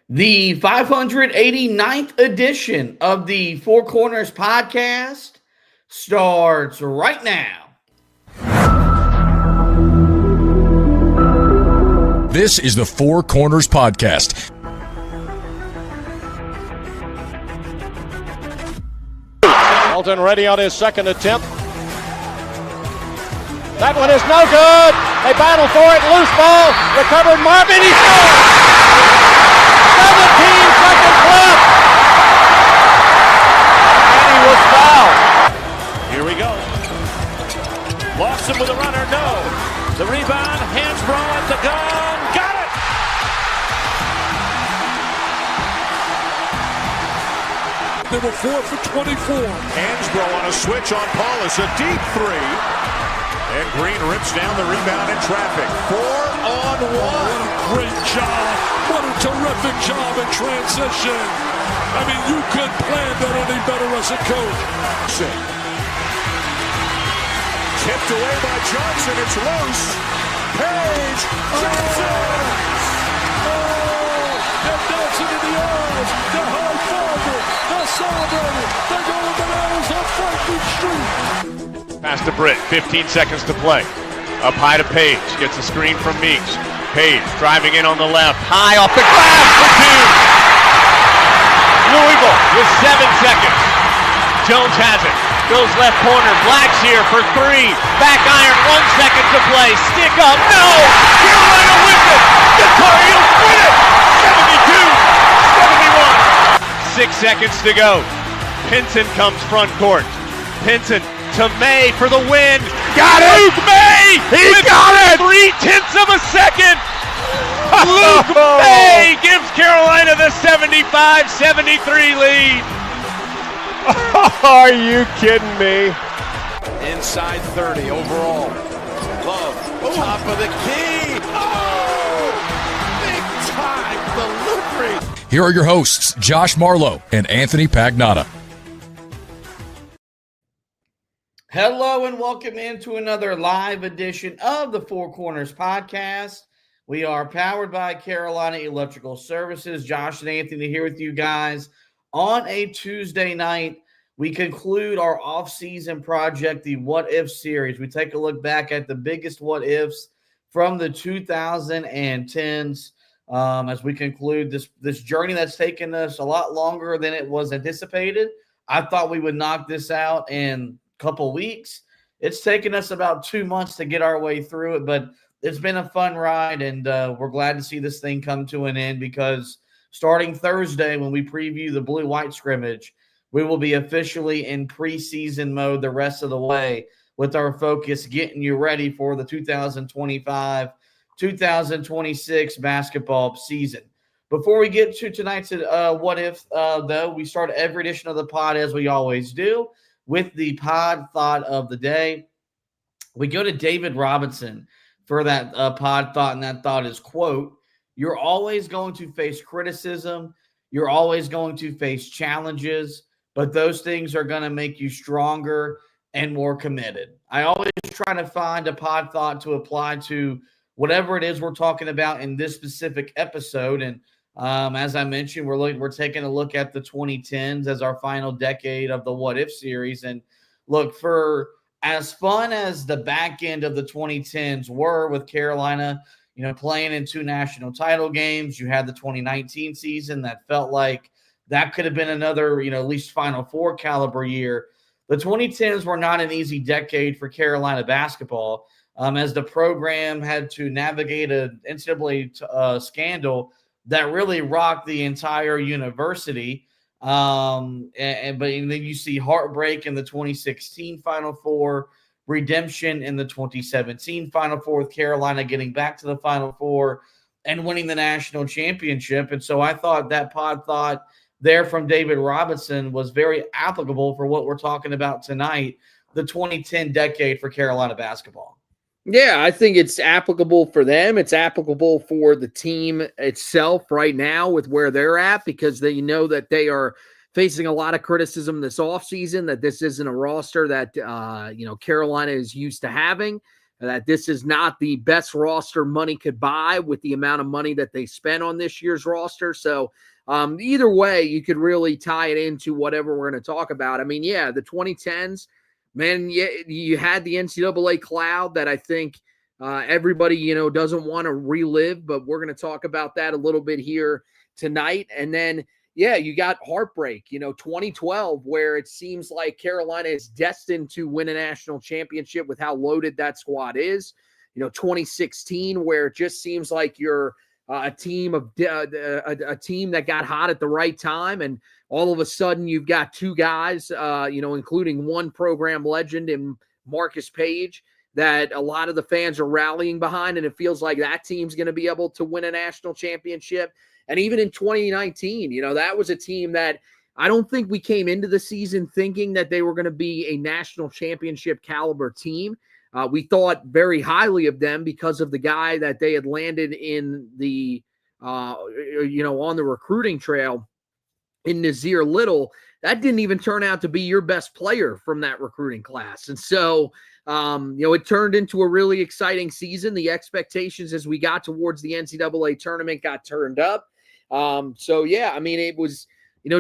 The 589th edition of the Four Corners podcast starts right now. This is the Four Corners podcast. Elton ready on his second attempt. That one is no good. They battle for it. Loose ball. Recovered Marvin. He scores. 17-second left. And he was fouled. Here we go. Lawson with a runner. No. The rebound. Hansbrough at the gun. Got it. They were 4 for 24. Hansbrough on a switch on Paulus. A deep three. And Green rips down the rebound in traffic. 4-on-1. What a great job. What a terrific job in transition. I mean, you couldn't plan that any better as a coach. Tipped away by Johnson. It's loose. Page. Johnson. They're dancing in the arms. They're high-fiving. They're celebrating. They're going bananas on Franklin Street. Pass to Britt, 15 seconds to play. Up high to Page, gets a screen from Meeks. Page driving in on the left, high off the glass for two. Louisville with 7 seconds. Jones has it, goes left corner, Black's here for three. Back iron, 1 second to play, stick up, no! Carolina wins it! The Tar Heels win it! 72-71. 6 seconds to go. Pinson comes front court. Pinson to May for the win. Got it! Luke May! He got it! 0.3 of a second! Luke May gives Carolina the 75-73 lead. Are you kidding me? Inside 30 overall. Love, top of the key. Oh! Big time delivery. Here are your hosts, Josh Marlowe and Anthony Pagnotta. Hello and welcome into another live edition of the Four Corners podcast. We are powered by Carolina Electrical Services. Josh and Anthony here with you guys on a Tuesday night. We conclude our off-season project, the What If series. We take a look back at the biggest what ifs from the 2010s as we conclude this journey that's taken us a lot longer than it was anticipated. I thought we would knock this out in couple weeks. It's taken us about 2 months to get our way through it, but it's been a fun ride, and we're glad to see this thing come to an end because starting Thursday when we preview the blue-white scrimmage, we will be officially in preseason mode the rest of the way with our focus getting you ready for the 2025-2026 basketball season. Before we get to tonight's What If, though, we start every edition of the pod as we always do with the pod thought of the day. We go to David Robinson for that pod thought, and that thought is, quote, "You're always going to face criticism. You're always going to face challenges, but those things are going to make you stronger and more committed." I always try to find a pod thought to apply to whatever it is we're talking about in this specific episode, and as I mentioned, we're taking a look at the 2010s as our final decade of the What If series. And look, for as fun as the back end of the 2010s were with Carolina, playing in 2 national title games, you had the 2019 season that felt like that could have been another, at least Final Four caliber year. The 2010s were not an easy decade for Carolina basketball as the program had to navigate an NCAA scandal that really rocked the entire university. But then you see heartbreak in the 2016 Final Four, redemption in the 2017 Final Four with Carolina getting back to the Final Four and winning the national championship. And so I thought that pod thought there from David Robinson was very applicable for what we're talking about tonight, the 2010 decade for Carolina basketball. Yeah, I think it's applicable for them. It's applicable for the team itself right now with where they're at because they know that they are facing a lot of criticism this offseason, that this isn't a roster that, Carolina is used to having. that this is not the best roster money could buy with the amount of money that they spent on this year's roster. So either way, you could really tie it into whatever we're going to talk about. I mean, yeah, the 2010s, man, yeah, you had the NCAA cloud that I think everybody, doesn't want to relive, but we're going to talk about that a little bit here tonight. And then, yeah, you got heartbreak, 2012, where it seems like Carolina is destined to win a national championship with how loaded that squad is. 2016, where it just seems like you're a team that got hot at the right time, and all of a sudden you've got two guys, including one program legend in Marcus Page, that a lot of the fans are rallying behind, and it feels like that team's going to be able to win a national championship. And even in 2019, that was a team that I don't think we came into the season thinking that they were going to be a national championship caliber team. We thought very highly of them because of the guy that they had landed in the, on the recruiting trail in Nazir Little. That didn't even turn out to be your best player from that recruiting class. And so, it turned into a really exciting season. The expectations as we got towards the NCAA tournament got turned up. It was,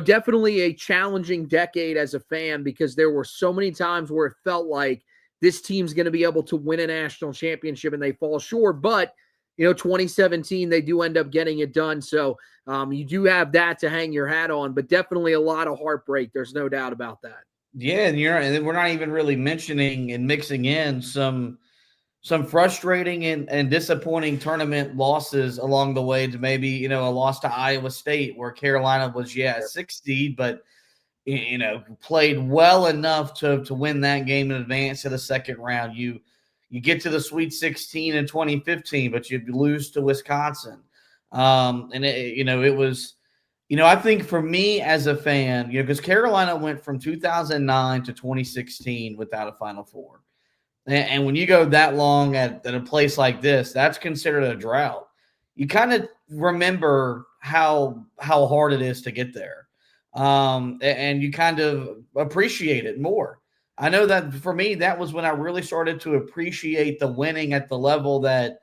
definitely a challenging decade as a fan because there were so many times where it felt like this team's going to be able to win a national championship and they fall short. But, 2017, they do end up getting it done. So you do have that to hang your hat on, but definitely a lot of heartbreak. There's no doubt about that. Yeah, and we're not even really mentioning and mixing in some frustrating and disappointing tournament losses along the way to maybe, a loss to Iowa State where Carolina was, a 6 seed, but, played well enough to win that game in advance to the second round. You get to the Sweet 16 in 2015, but you lose to Wisconsin. It was – I think for me as a fan, because Carolina went from 2009 to 2016 without a Final Four. And when you go that long at a place like this, that's considered a drought. You kind of remember how hard it is to get there. And you kind of appreciate it more. I know that for me, that was when I really started to appreciate the winning at the level that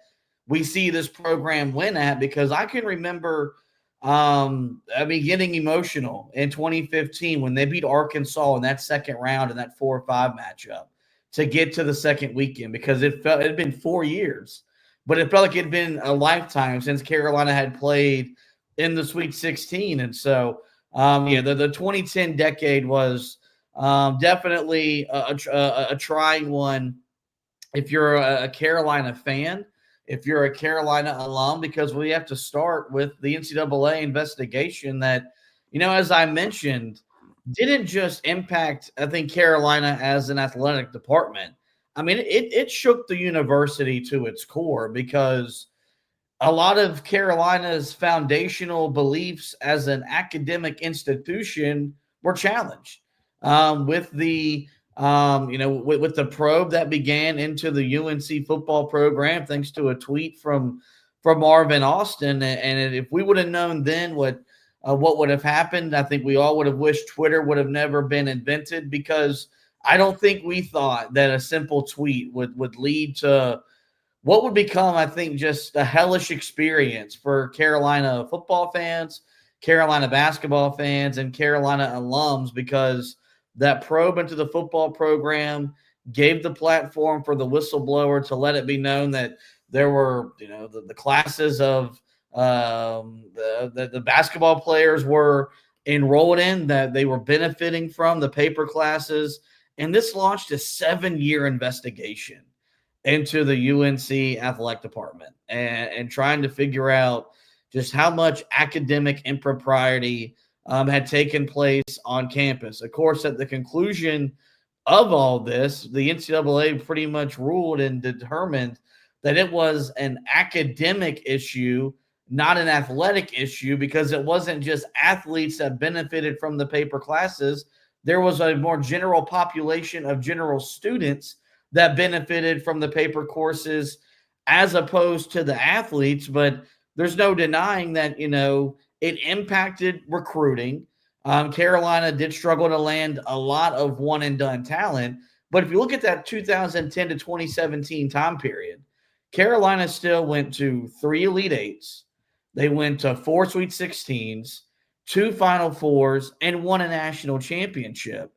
we see this program win at, because I can remember getting emotional in 2015 when they beat Arkansas in that second round in that 4-5 matchup to get to the second weekend, because it had been 4 years, but it felt like it had been a lifetime since Carolina had played in the Sweet 16. And so, the 2010 decade was definitely a trying one if you're a Carolina fan, if you're a Carolina alum, because we have to start with the NCAA investigation that, as I mentioned, didn't just impact, I think, Carolina as an athletic department. I mean, it shook the university to its core, because a lot of Carolina's foundational beliefs as an academic institution were challenged with the with the probe that began into the UNC football program, thanks to a tweet from Marvin Austin. And if we would have known then what would have happened, I think we all would have wished Twitter would have never been invented, because I don't think we thought that a simple tweet would lead to what would become, I think, just a hellish experience for Carolina football fans, Carolina basketball fans, and Carolina alums, because that probe into the football program gave the platform for the whistleblower to let it be known that there were, the classes of the basketball players were enrolled in, that they were benefiting from the paper classes. And this launched a 7-year investigation into the UNC athletic department and trying to figure out just how much academic impropriety had taken place on campus. Of course, at the conclusion of all this, the NCAA pretty much ruled and determined that it was an academic issue, not an athletic issue, because it wasn't just athletes that benefited from the paper classes. There was a more general population of general students that benefited from the paper courses as opposed to the athletes. But there's no denying that, it impacted recruiting. Carolina did struggle to land a lot of one-and-done talent, But if you look at that 2010 to 2017 time period, Carolina still went to 3 Elite Eights. They went to 4 Sweet 16s, 2 Final Fours, and won a national championship.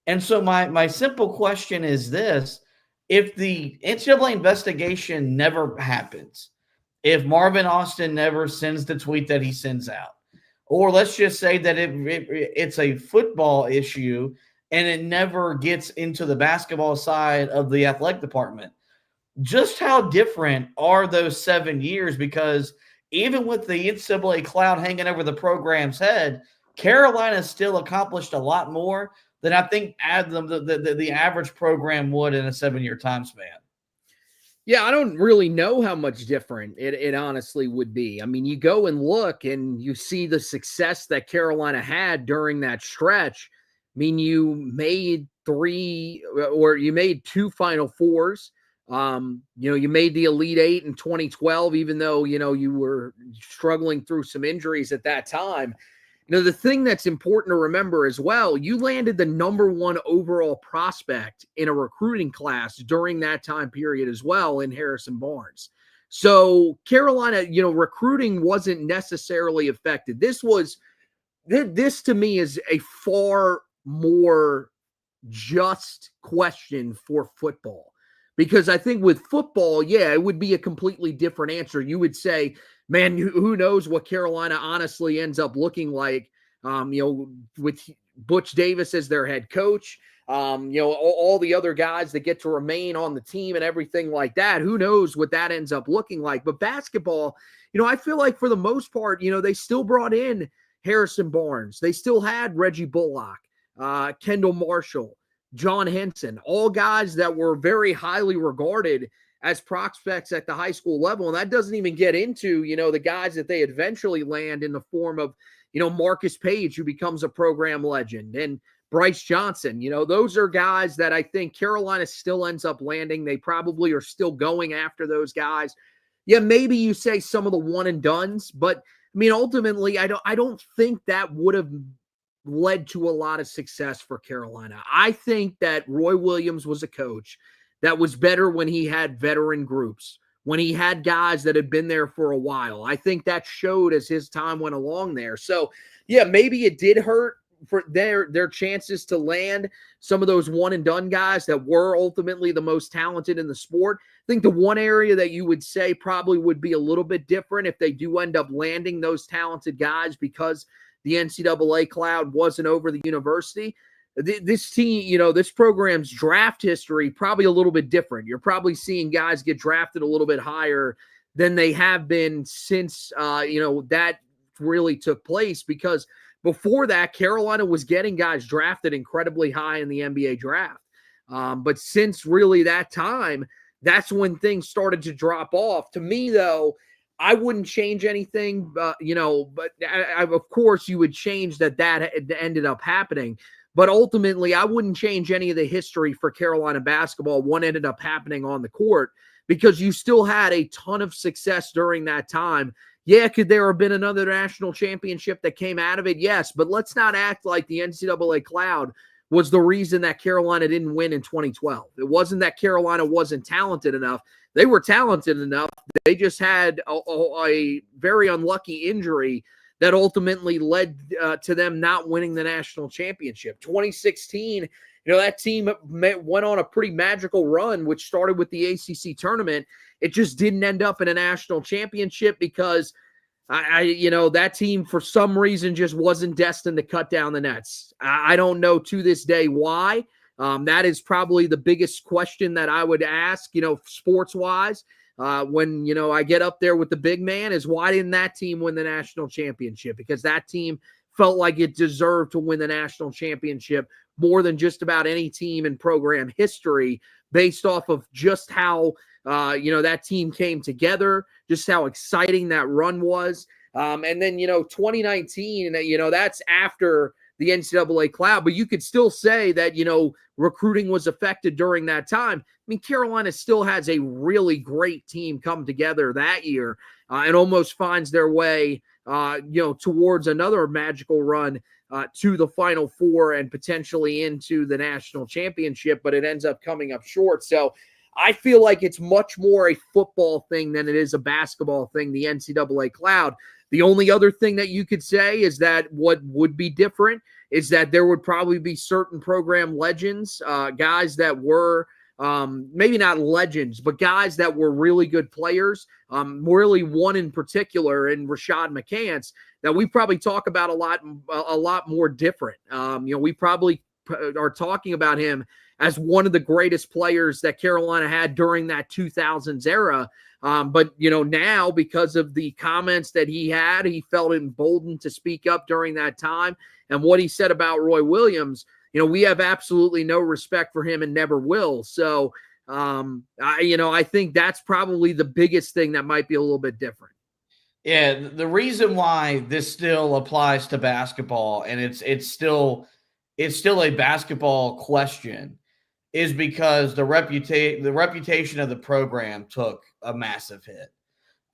And so my simple question is this. If the NCAA investigation never happens, if Marvin Austin never sends the tweet that he sends out, or let's just say that it's a football issue and it never gets into the basketball side of the athletic department, just how different are those 7 years? Because even with the NCAA cloud hanging over the program's head, Carolina still accomplished a lot more than I think the average program would in a 7-year time span. Yeah, I don't really know how much different it honestly would be. I mean, you go and look and you see the success that Carolina had during that stretch. I mean, you made 2 Final Fours. You made the Elite Eight in 2012, even though, you were struggling through some injuries at that time. The thing that's important to remember as well, you landed the number 1 overall prospect in a recruiting class during that time period as well in Harrison Barnes. So Carolina, recruiting wasn't necessarily affected. This to me is a far more just question for football. Because I think with football, it would be a completely different answer. You would say, man, who knows what Carolina honestly ends up looking like, with Butch Davis as their head coach, all the other guys that get to remain on the team and everything like that. Who knows what that ends up looking like? But basketball, I feel like for the most part, they still brought in Harrison Barnes. They still had Reggie Bullock, Kendall Marshall, John Henson, all guys that were very highly regarded as prospects at the high school level. And that doesn't even get into, the guys that they eventually land in the form of, Marcus Page, who becomes a program legend, and Bryce Johnson. Those are guys that I think Carolina still ends up landing. They probably are still going after those guys. Yeah, maybe you say some of the one and dones, but I mean, ultimately, I don't think that would have led to a lot of success for Carolina. I think that Roy Williams was a coach that was better when he had veteran groups, when he had guys that had been there for a while. I think that showed as his time went along there. So, yeah, maybe it did hurt for their chances to land some of those one and done guys that were ultimately the most talented in the sport. I think the one area that you would say probably would be a little bit different if they do end up landing those talented guys because the NCAA cloud wasn't over the university. This team, this program's draft history, probably a little bit different. You're probably seeing guys get drafted a little bit higher than they have been since, that really took place, because before that, Carolina was getting guys drafted incredibly high in the NBA draft. But since really that time, that's when things started to drop off. To me, though, I wouldn't change anything, but of course you would change that ended up happening. But ultimately, I wouldn't change any of the history for Carolina basketball. What ended up happening on the court, because you still had a ton of success during that time. Yeah, could there have been another national championship that came out of it? Yes, but let's not act like the NCAA cloud was the reason that Carolina didn't win in 2012. It wasn't that Carolina wasn't talented enough. They were talented enough. They just had a very unlucky injury that ultimately led to them not winning the national championship. 2016, that team went on a pretty magical run, which started with the ACC tournament. It just didn't end up in a national championship because that team for some reason just wasn't destined to cut down the nets. I don't know to this day why. That is probably the biggest question that I would ask, sports-wise, when, I get up there with the big man, is why didn't that team win the national championship? Because that team felt like it deserved to win the national championship more than just about any team in program history, based off of just how, that team came together, just how exciting that run was. And then, 2019, that's after the NCAA cloud, but you could still say that, recruiting was affected during that time. I mean, Carolina still has a really great team come together that year and almost finds their way, towards another magical run to the Final Four and potentially into the national championship, but it ends up coming up short. So I feel like it's much more a football thing than it is a basketball thing, the NCAA cloud. The only other thing that you could say is that what would be different is that there would probably be certain program legends, guys that were maybe not legends, but guys that were really good players, really one in particular in Rashad McCants that we probably talk about a lot more different. We probably are talking about him as one of the greatest players that Carolina had during that 2000s era. But now because of the comments that he had, he felt emboldened to speak up during that time. And what he said about Roy Williams, we have absolutely no respect for him and never will. So, I think that's probably the biggest thing that might be a little bit different. Yeah, the reason why this still applies to basketball and it's still a basketball question is because the reputation of the program took a massive hit.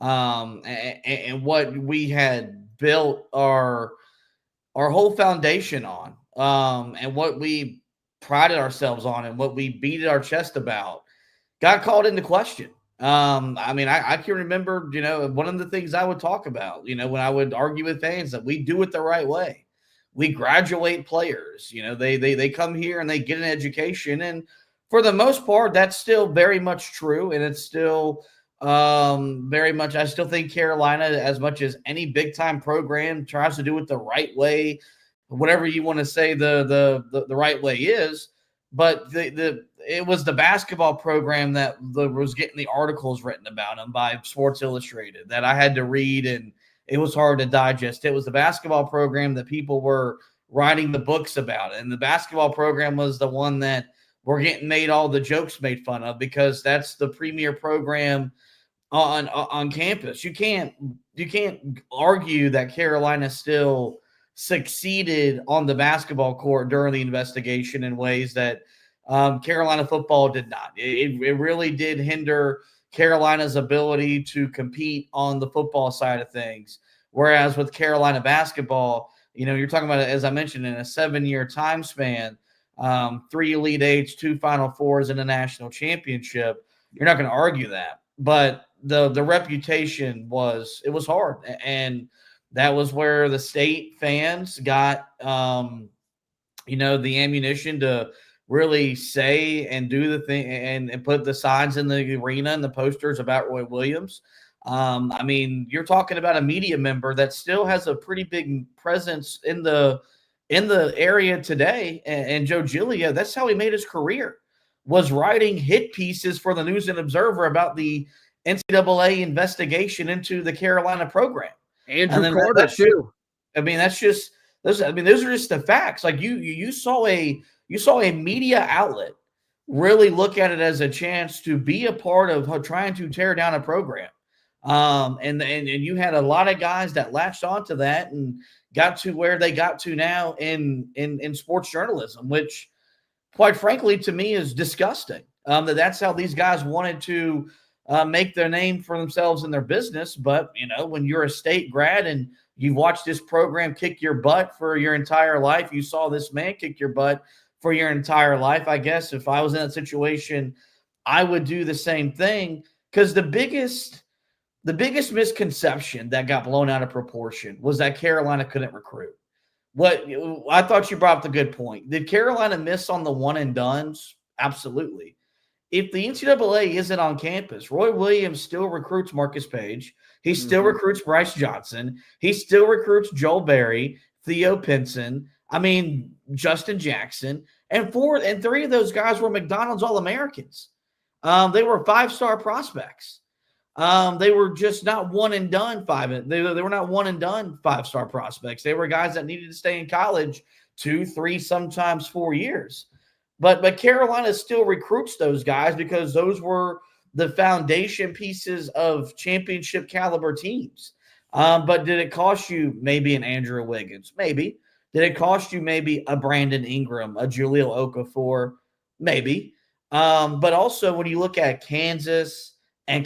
And what we had built our whole foundation on, and what we prided ourselves on and what we beat our chest about got called into question. I can remember, one of the things I would talk about, when I would argue with fans that we do it the right way. We graduate players, they come here and they get an education. And for the most part, that's still very much true. And it's still very much, I still think Carolina, as much as any big time program, tries to do it the right way, whatever you want to say the right way is. But it was the basketball program that was getting the articles written about them by Sports Illustrated that I had to read, and it was hard to digest. It was the basketball program that people were writing the books about, and the basketball program was the one that were getting made all the jokes made fun of because that's the premier program on campus. You can't argue that Carolina still succeeded on the basketball court during the investigation in ways that Carolina football did not. It really did hinder Carolina's ability to compete on the football side of things. Whereas with Carolina basketball, you're talking about, as I mentioned, in a 7-year time span, 3 Elite Eights, 2 Final Fours, and a national championship. You're not going to argue that. But the reputation was hard. And that was where the state fans got, the ammunition to really say and do the thing and put the signs in the arena and the posters about Roy Williams. You're talking about a media member that still has a pretty big presence in the area today. And Joe Giglio, that's how he made his career, was writing hit pieces for the News and Observer about the NCAA investigation into the Carolina program. Andrew Carter too. Those are just the facts. Like you saw a media outlet really look at it as a chance to be a part of trying to tear down a program. And you had a lot of guys that latched onto that and got to where they got to now in sports journalism, which quite frankly to me is disgusting. That's how these guys wanted to make their name for themselves in their business. But, when you're a state grad and you've watched this program kick your butt for your entire life, you saw this man kick your butt for your entire life. I guess if I was in that situation, I would do the same thing, because the biggest misconception that got blown out of proportion was that Carolina couldn't recruit. I thought you brought up the good point. Did Carolina miss on the one and dones? Absolutely. If the NCAA isn't on campus, Roy Williams still recruits Marcus Page. He still recruits Bryce Johnson. He still recruits Joel Berry, Theo Pinson, Justin Jackson. And 3 of those guys were McDonald's All-Americans. They were 5-star prospects. They were just not one and done They were not one and done 5-star prospects. They were guys that needed to stay in college 2, 3, sometimes 4 years. But Carolina still recruits those guys because those were the foundation pieces of championship caliber teams. But did it cost you maybe an Andrew Wiggins? Maybe. Did it cost you maybe a Brandon Ingram, a Jahlil Okafor? Maybe. But also when you look at Kansas and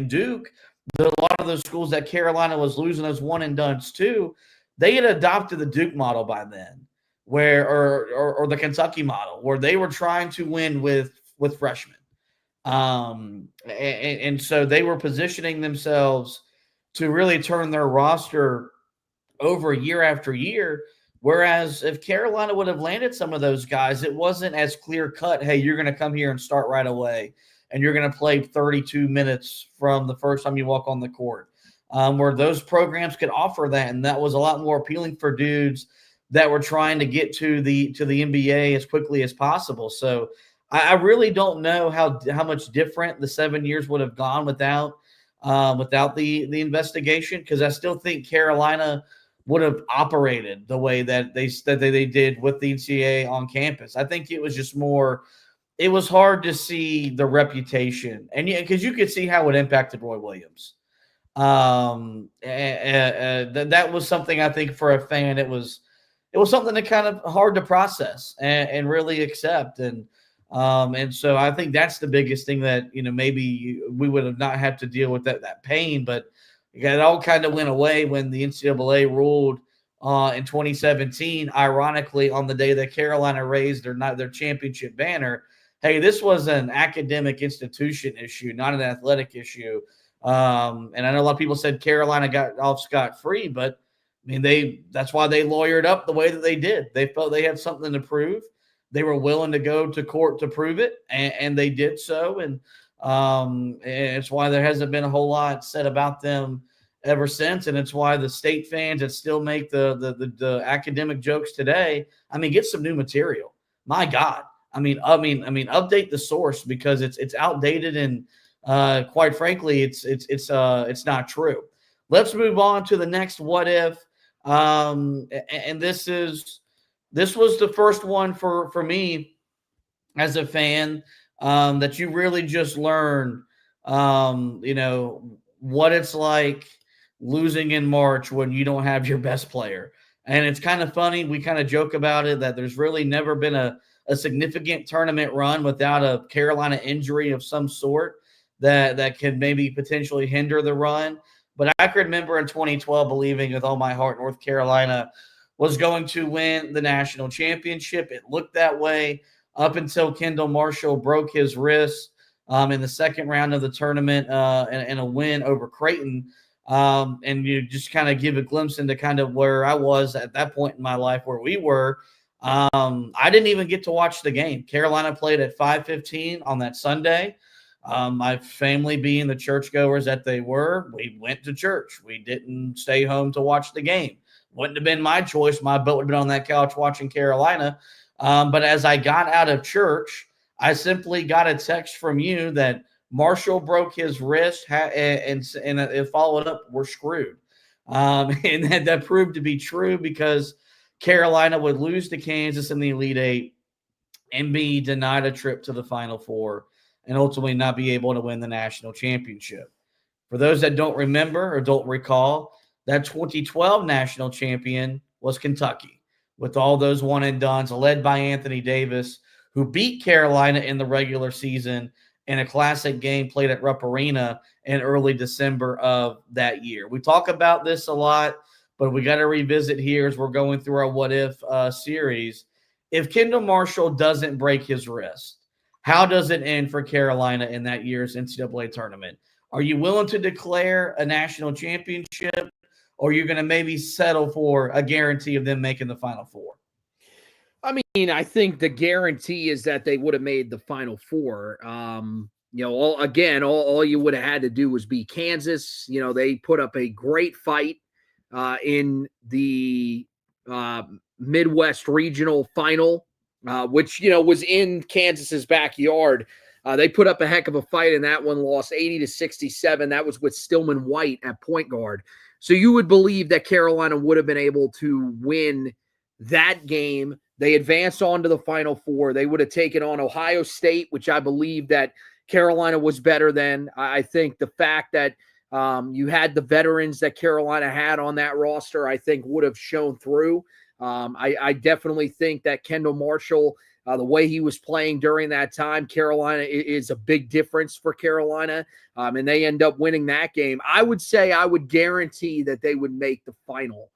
Duke, a lot of those schools that Carolina was losing those one and dones to, they had adopted the Duke model by then, where or the Kentucky model, where they were trying to win with freshmen. And so they were positioning themselves to really turn their roster over year after year. Whereas if Carolina would have landed some of those guys, it wasn't as clear cut. Hey, you're going to come here and start right away, and you're going to play 32 minutes from the first time you walk on the court. Where those programs could offer that, and that was a lot more appealing for dudes that were trying to get to the NBA as quickly as possible. So I really don't know how much different the 7 years would have gone without the investigation, because I still think Carolina would have operated the way that they did with the NCAA on campus. I think it was just more. It was hard to see the reputation, and because you could see how it impacted Roy Williams. That was something I think for a fan, it was something that kind of hard to process and really accept. And so I think that's the biggest thing that, maybe we would have not had to deal with that pain, but it all kind of went away when the NCAA ruled in 2017, ironically, on the day that Carolina raised their championship banner. Hey, this was an academic institution issue, not an athletic issue. And I know a lot of people said Carolina got off scot-free, but I mean, that's why they lawyered up the way that they did. They felt they had something to prove. They were willing to go to court to prove it, and they did so. And it's why there hasn't been a whole lot said about them ever since. And it's why the state fans that still make the academic jokes today, I mean, get some new material. My God. I mean, update the source, because it's outdated, and quite frankly, it's not true. Let's move on to the next what if. And this was the first one for me as a fan, that you really just learn, what it's like losing in March when you don't have your best player. And it's kind of funny. We kind of joke about it, that there's really never been a significant tournament run without a Carolina injury of some sort that could maybe potentially hinder the run. But I can remember in 2012 believing with all my heart North Carolina was going to win the national championship. It looked that way up until Kendall Marshall broke his wrist in the second round of the tournament in a win over Creighton. And you just kind of give a glimpse into kind of where I was at that point in my life, where we were. I didn't even get to watch the game. Carolina played at 5:15 on that Sunday. My family being the churchgoers that they were, we went to church. We didn't stay home to watch the game. Wouldn't have been my choice. My butt would have been on that couch watching Carolina. But as I got out of church, I simply got a text from you that Marshall broke his wrist and it followed up, we're screwed. And that proved to be true, because Carolina would lose to Kansas in the Elite Eight and be denied a trip to the Final Four and ultimately not be able to win the national championship. For those that don't remember or don't recall, that 2012 national champion was Kentucky, with all those one and dones led by Anthony Davis, who beat Carolina in the regular season in a classic game played at Rupp Arena in early December of that year. We talk about this a lot, but we got to revisit here as we're going through our What If series. If Kendall Marshall doesn't break his wrist, how does it end for Carolina in that year's NCAA tournament? Are you willing to declare a national championship, or are you going to maybe settle for a guarantee of them making the Final Four? I mean, I think the guarantee is that they would have made the Final Four. All you would have had to do was beat Kansas. They put up a great fight in the Midwest Regional Final, which, was in Kansas's backyard. They put up a heck of a fight in that one, lost 80-67. That was with Stillman White at point guard. So you would believe that Carolina would have been able to win that game. They advanced on to the Final Four. They would have taken on Ohio State, which I believe that Carolina was better than. I think the fact that you had the veterans that Carolina had on that roster, I think would have shown through. I definitely think that Kendall Marshall, the way he was playing during that time, Carolina is a big difference for Carolina, and they end up winning that game. I would say I would guarantee that they would make the final.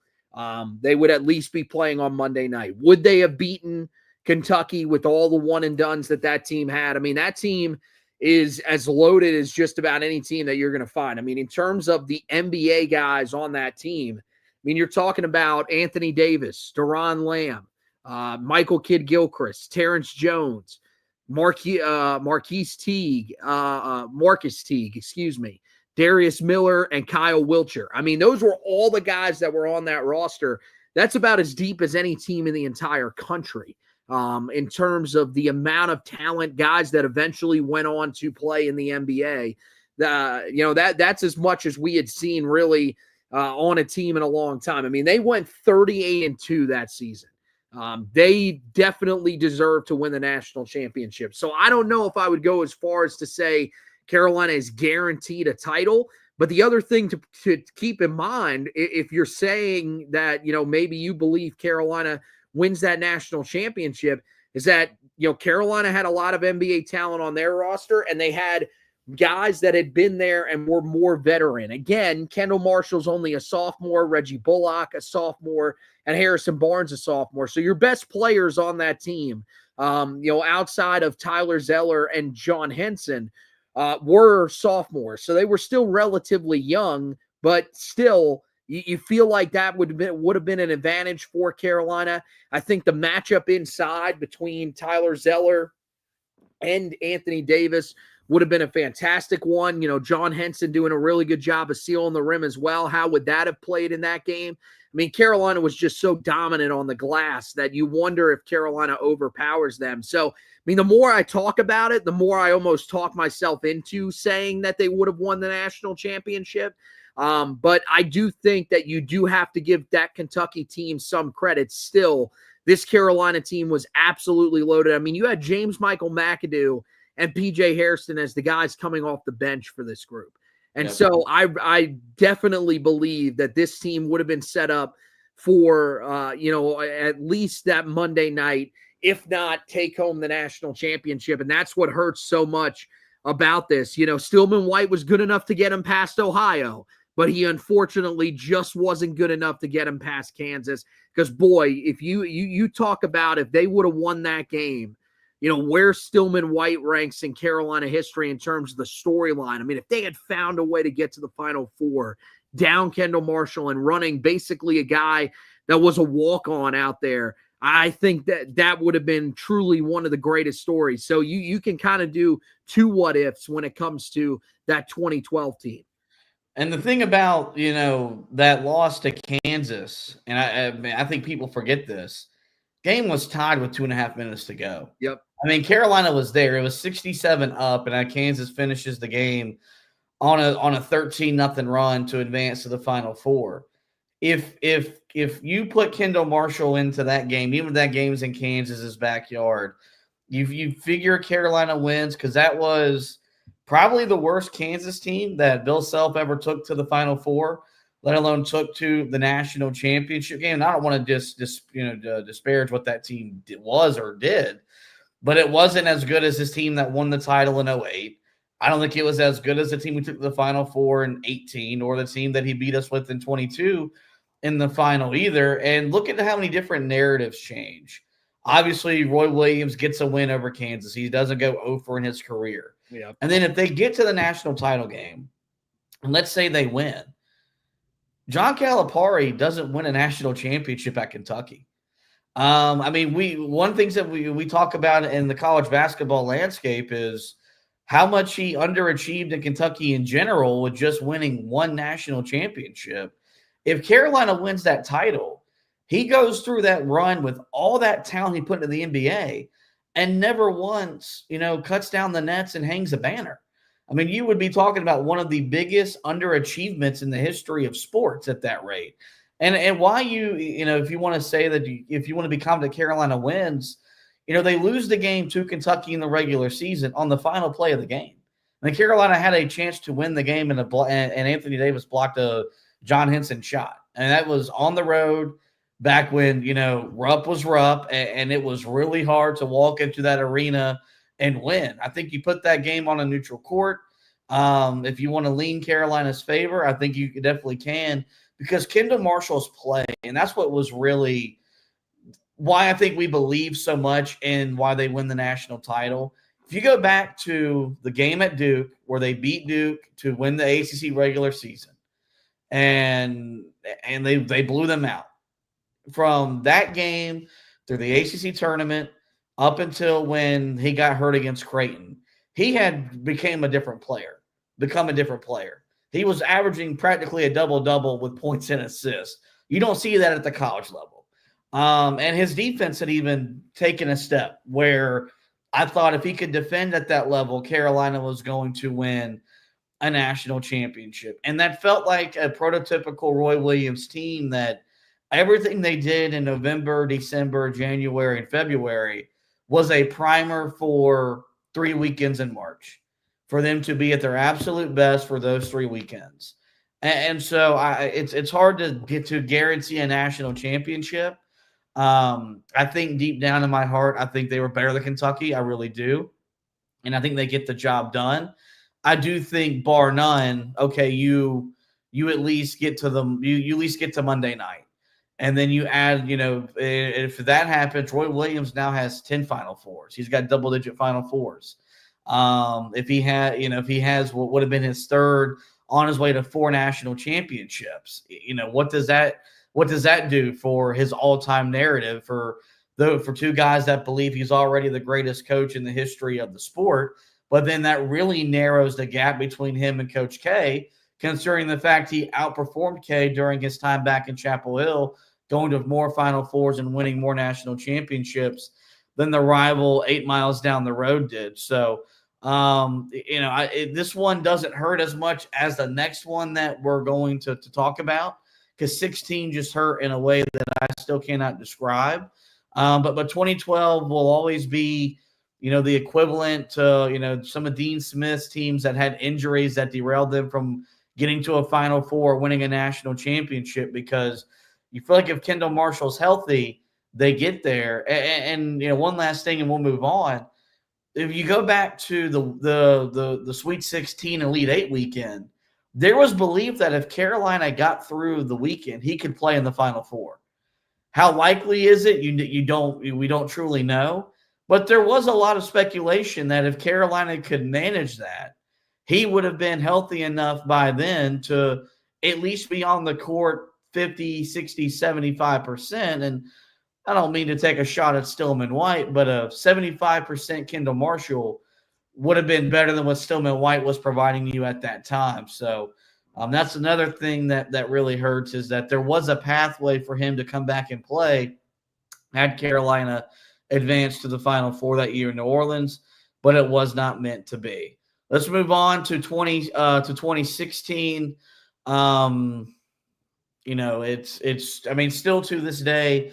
they would at least be playing on Monday night. Would they have beaten Kentucky with all the one and dones that team had? I mean, that team is as loaded as just about any team that you're going to find. I mean, in terms of the NBA guys on that team, I mean, you're talking about Anthony Davis, Deron Lamb, Michael Kidd-Gilchrist, Terrence Jones, Marcus Teague, Darius Miller, and Kyle Wiltshire. I mean, those were all the guys that were on that roster. That's about as deep as any team in the entire country in terms of the amount of talent, guys that eventually went on to play in the NBA. That's as much as we had seen really on a team in a long time. I mean, they went 38-2 that season. They definitely deserve to win the national championship. So I don't know if I would go as far as to say Carolina is guaranteed a title. But the other thing to keep in mind, if you're saying that, maybe you believe Carolina wins that national championship, is that, Carolina had a lot of NBA talent on their roster, and they had guys that had been there and were more veteran. Again, Kendall Marshall's only a sophomore, Reggie Bullock a sophomore, and Harrison Barnes a sophomore. So your best players on that team, outside of Tyler Zeller and John Henson, were sophomores. So they were still relatively young, but still you feel like that would have been an advantage for Carolina. I think the matchup inside between Tyler Zeller and Anthony Davis would have been a fantastic one. John Henson doing a really good job of sealing the rim as well. How would that have played in that game? I mean, Carolina was just so dominant on the glass that you wonder if Carolina overpowers them. So, I mean, the more I talk about it, the more I almost talk myself into saying that they would have won the national championship. But I do think that you do have to give that Kentucky team some credit still. This Carolina team was absolutely loaded. I mean, you had James Michael McAdoo and PJ Hairston as the guys coming off the bench for this group. And so I definitely believe that this team would have been set up for, at least that Monday night, if not take home the national championship. And that's what hurts so much about this. Stillman White was good enough to get him past Ohio, but he unfortunately just wasn't good enough to get him past Kansas. Because, boy, if you talk about if they would have won that game, where Stillman White ranks in Carolina history in terms of the storyline. I mean, if they had found a way to get to the Final Four, down Kendall Marshall and running basically a guy that was a walk-on out there, I think that would have been truly one of the greatest stories. So you can kind of do two what-ifs when it comes to that 2012 team. And the thing about, that loss to Kansas, and I think people forget this, game was tied with 2.5 minutes to go. Yep. I mean, Carolina was there. It was 67 up, and Kansas finishes the game on a 13-0 run to advance to the Final Four. If you put Kendall Marshall into that game, even if that game's in Kansas's backyard, you figure Carolina wins, because that was probably the worst Kansas team that Bill Self ever took to the Final Four, let alone took to the national championship game. And I don't want to disparage what that team was or did, but it wasn't as good as this team that won the title in 2008. I don't think it was as good as the team we took to the Final Four in 2018, or the team that he beat us with in 2022 in the final either. And look at how many different narratives change. Obviously, Roy Williams gets a win over Kansas. He doesn't go 0 in his career. Yeah. And then if they get to the national title game, and let's say they win, John Calipari doesn't win a national championship at Kentucky. One things that we talk about in the college basketball landscape is how much he underachieved in Kentucky in general with just winning one national championship. If Carolina wins that title, he goes through that run with all that talent he put into the NBA and never once, cuts down the nets and hangs a banner. I mean, you would be talking about one of the biggest underachievements in the history of sports at that rate. And why if you want to say that if you want to be confident Carolina wins, they lose the game to Kentucky in the regular season on the final play of the game. And Carolina had a chance to win the game, and Anthony Davis blocked a John Henson shot. And that was on the road back when, Rupp was Rupp, and it was really hard to walk into that arena and win. I think you put that game on a neutral court. If you want to lean Carolina's favor, I think you definitely can. because Kendall Marshall's play, and that's what was really why I think we believe so much in why they win the national title. If you go back to the game at Duke where they beat Duke to win the ACC regular season, and they blew them out. From that game through the ACC tournament up until when he got hurt against Creighton, he had become a different player. He was averaging practically a double-double with points and assists. You don't see that at the college level. And his defense had even taken a step where I thought if he could defend at that level, Carolina was going to win a national championship. And that felt like a prototypical Roy Williams team that everything they did in November, December, January, and February was a primer for 3 weekends in March for them to be at their absolute best for those 3 weekends. And so it's hard to get to guarantee a national championship. I think deep down in my heart, I think they were better than Kentucky. I really do. And I think they get the job done. I do think, bar none, okay, you at least get to you at least get to Monday night. And then you add, if that happens, Roy Williams now has 10 Final Fours. He's got double-digit Final Fours. If he has what would have been his third, on his way to 4 national championships, what does that do for his all-time narrative for 2 guys that believe he's already the greatest coach in the history of the sport? But then that really narrows the gap between him and Coach K, considering the fact he outperformed K during his time back in Chapel Hill, going to more Final Fours and winning more national championships than the rival 8 miles down the road did. So, this one doesn't hurt as much as the next one that we're going to talk about, because 16 just hurt in a way that I still cannot describe. But 2012 will always be, the equivalent to, some of Dean Smith's teams that had injuries that derailed them from getting to a Final Four, winning a national championship, because you feel like if Kendall Marshall's healthy, they get there. And one last thing, and we'll move on. If you go back to the Sweet 16 Elite 8 weekend, there was belief that if Carolina got through the weekend, he could play in the Final Four. How likely is it? We don't truly know. But there was a lot of speculation that if Carolina could manage that, he would have been healthy enough by then to at least be on the court 50, 60, 75%. And I don't mean to take a shot at Stillman White, but a 75% Kendall Marshall would have been better than what Stillman White was providing you at that time. So that's another thing that really hurts, is that there was a pathway for him to come back and play had Carolina advanced to the Final Four that year in New Orleans, but it was not meant to be. Let's move on to 2016. Still to this day,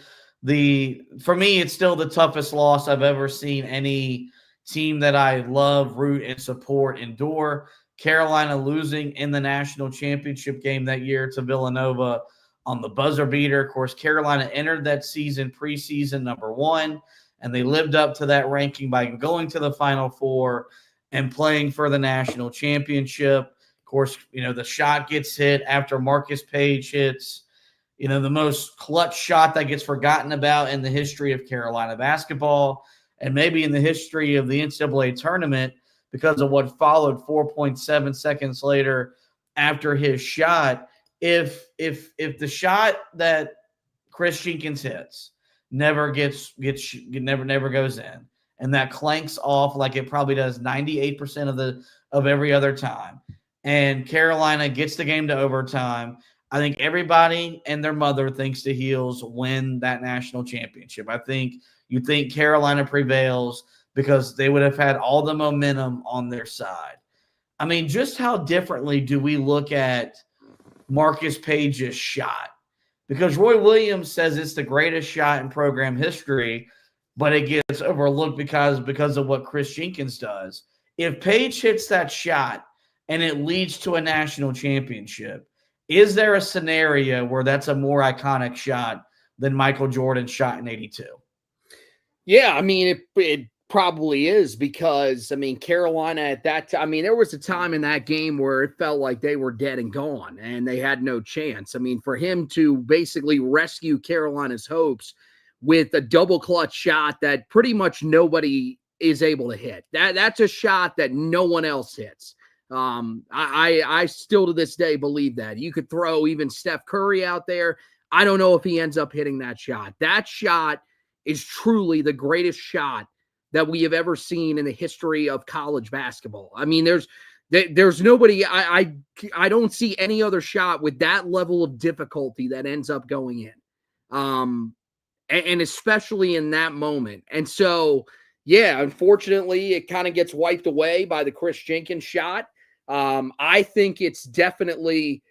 for me, it's still the toughest loss I've ever seen any team that I love, root, and support endure. Carolina losing in the national championship game that year to Villanova on the buzzer beater. Of course, Carolina entered that season preseason number 1, and they lived up to that ranking by going to the Final Four and playing for the national championship. Of course, the shot gets hit after Marcus Page hits, the most clutch shot that gets forgotten about in the history of Carolina basketball, and maybe in the history of the NCAA tournament, because of what followed 4.7 seconds later after his shot. If the shot that Chris Jenkins hits never goes in, and that clanks off like it probably does 98% of every other time, and Carolina gets the game to overtime, I think everybody and their mother thinks the Heels win that national championship. I think you think Carolina prevails because they would have had all the momentum on their side. I mean, just how differently do we look at Marcus Page's shot? Because Roy Williams says it's the greatest shot in program history, but it gets overlooked because of what Chris Jenkins does. If Page hits that shot and it leads to a national championship, is there a scenario where that's a more iconic shot than Michael Jordan's shot in '82? Yeah, I mean, it probably is because, I mean, Carolina at that time, I mean, there was a time in that game where it felt like they were dead and gone and they had no chance. I mean, for him to basically rescue Carolina's hopes with a double clutch shot that pretty much nobody is able to hit. That's a shot that no one else hits. I still to this day believe that. You could throw even Steph Curry out there. I don't know if he ends up hitting that shot. That shot is truly the greatest shot that we have ever seen in the history of college basketball. I mean, there's nobody, I don't see any other shot with that level of difficulty that ends up going in. And especially in that moment. And so, yeah, unfortunately, it kind of gets wiped away by the Chris Jenkins shot. I think it's definitely,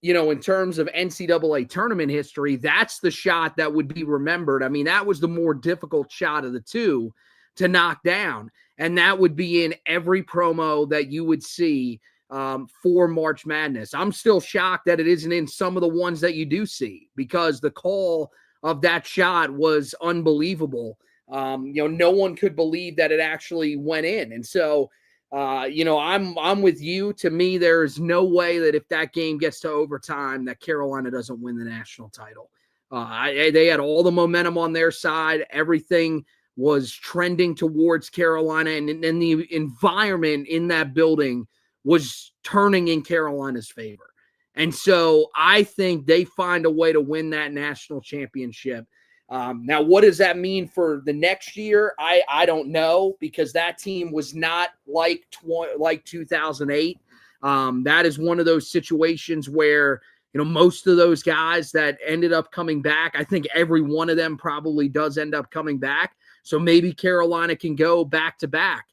in terms of NCAA tournament history, that's the shot that would be remembered. I mean, that was the more difficult shot of the two to knock down. And that would be in every promo that you would see for March Madness. I'm still shocked that it isn't in some of the ones that you do see because the call of that shot was unbelievable. No one could believe that it actually went in. And so, I'm with you. To me, there's no way that if that game gets to overtime that Carolina doesn't win the national title. They had all the momentum on their side. Everything was trending towards Carolina, and the environment in that building was turning in Carolina's favor. And so I think they find a way to win that national championship. Now, what does that mean for the next year? I don't know, because that team was not like 2008. That is one of those situations where, most of those guys that ended up coming back, I think every one of them probably does end up coming back. So maybe Carolina can go back to back.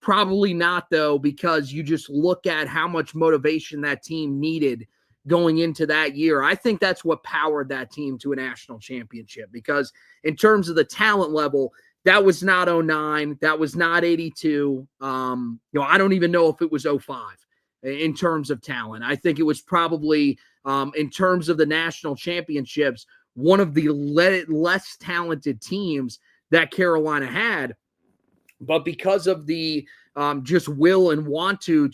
Probably not, though, because you just look at how much motivation that team needed going into that year. I think that's what powered that team to a national championship, because in terms of the talent level, that was not 09. That was not 82. I don't even know if it was 05 in terms of talent. I think it was probably, in terms of the national championships, one of the less talented teams that Carolina had. But because of the just will and want to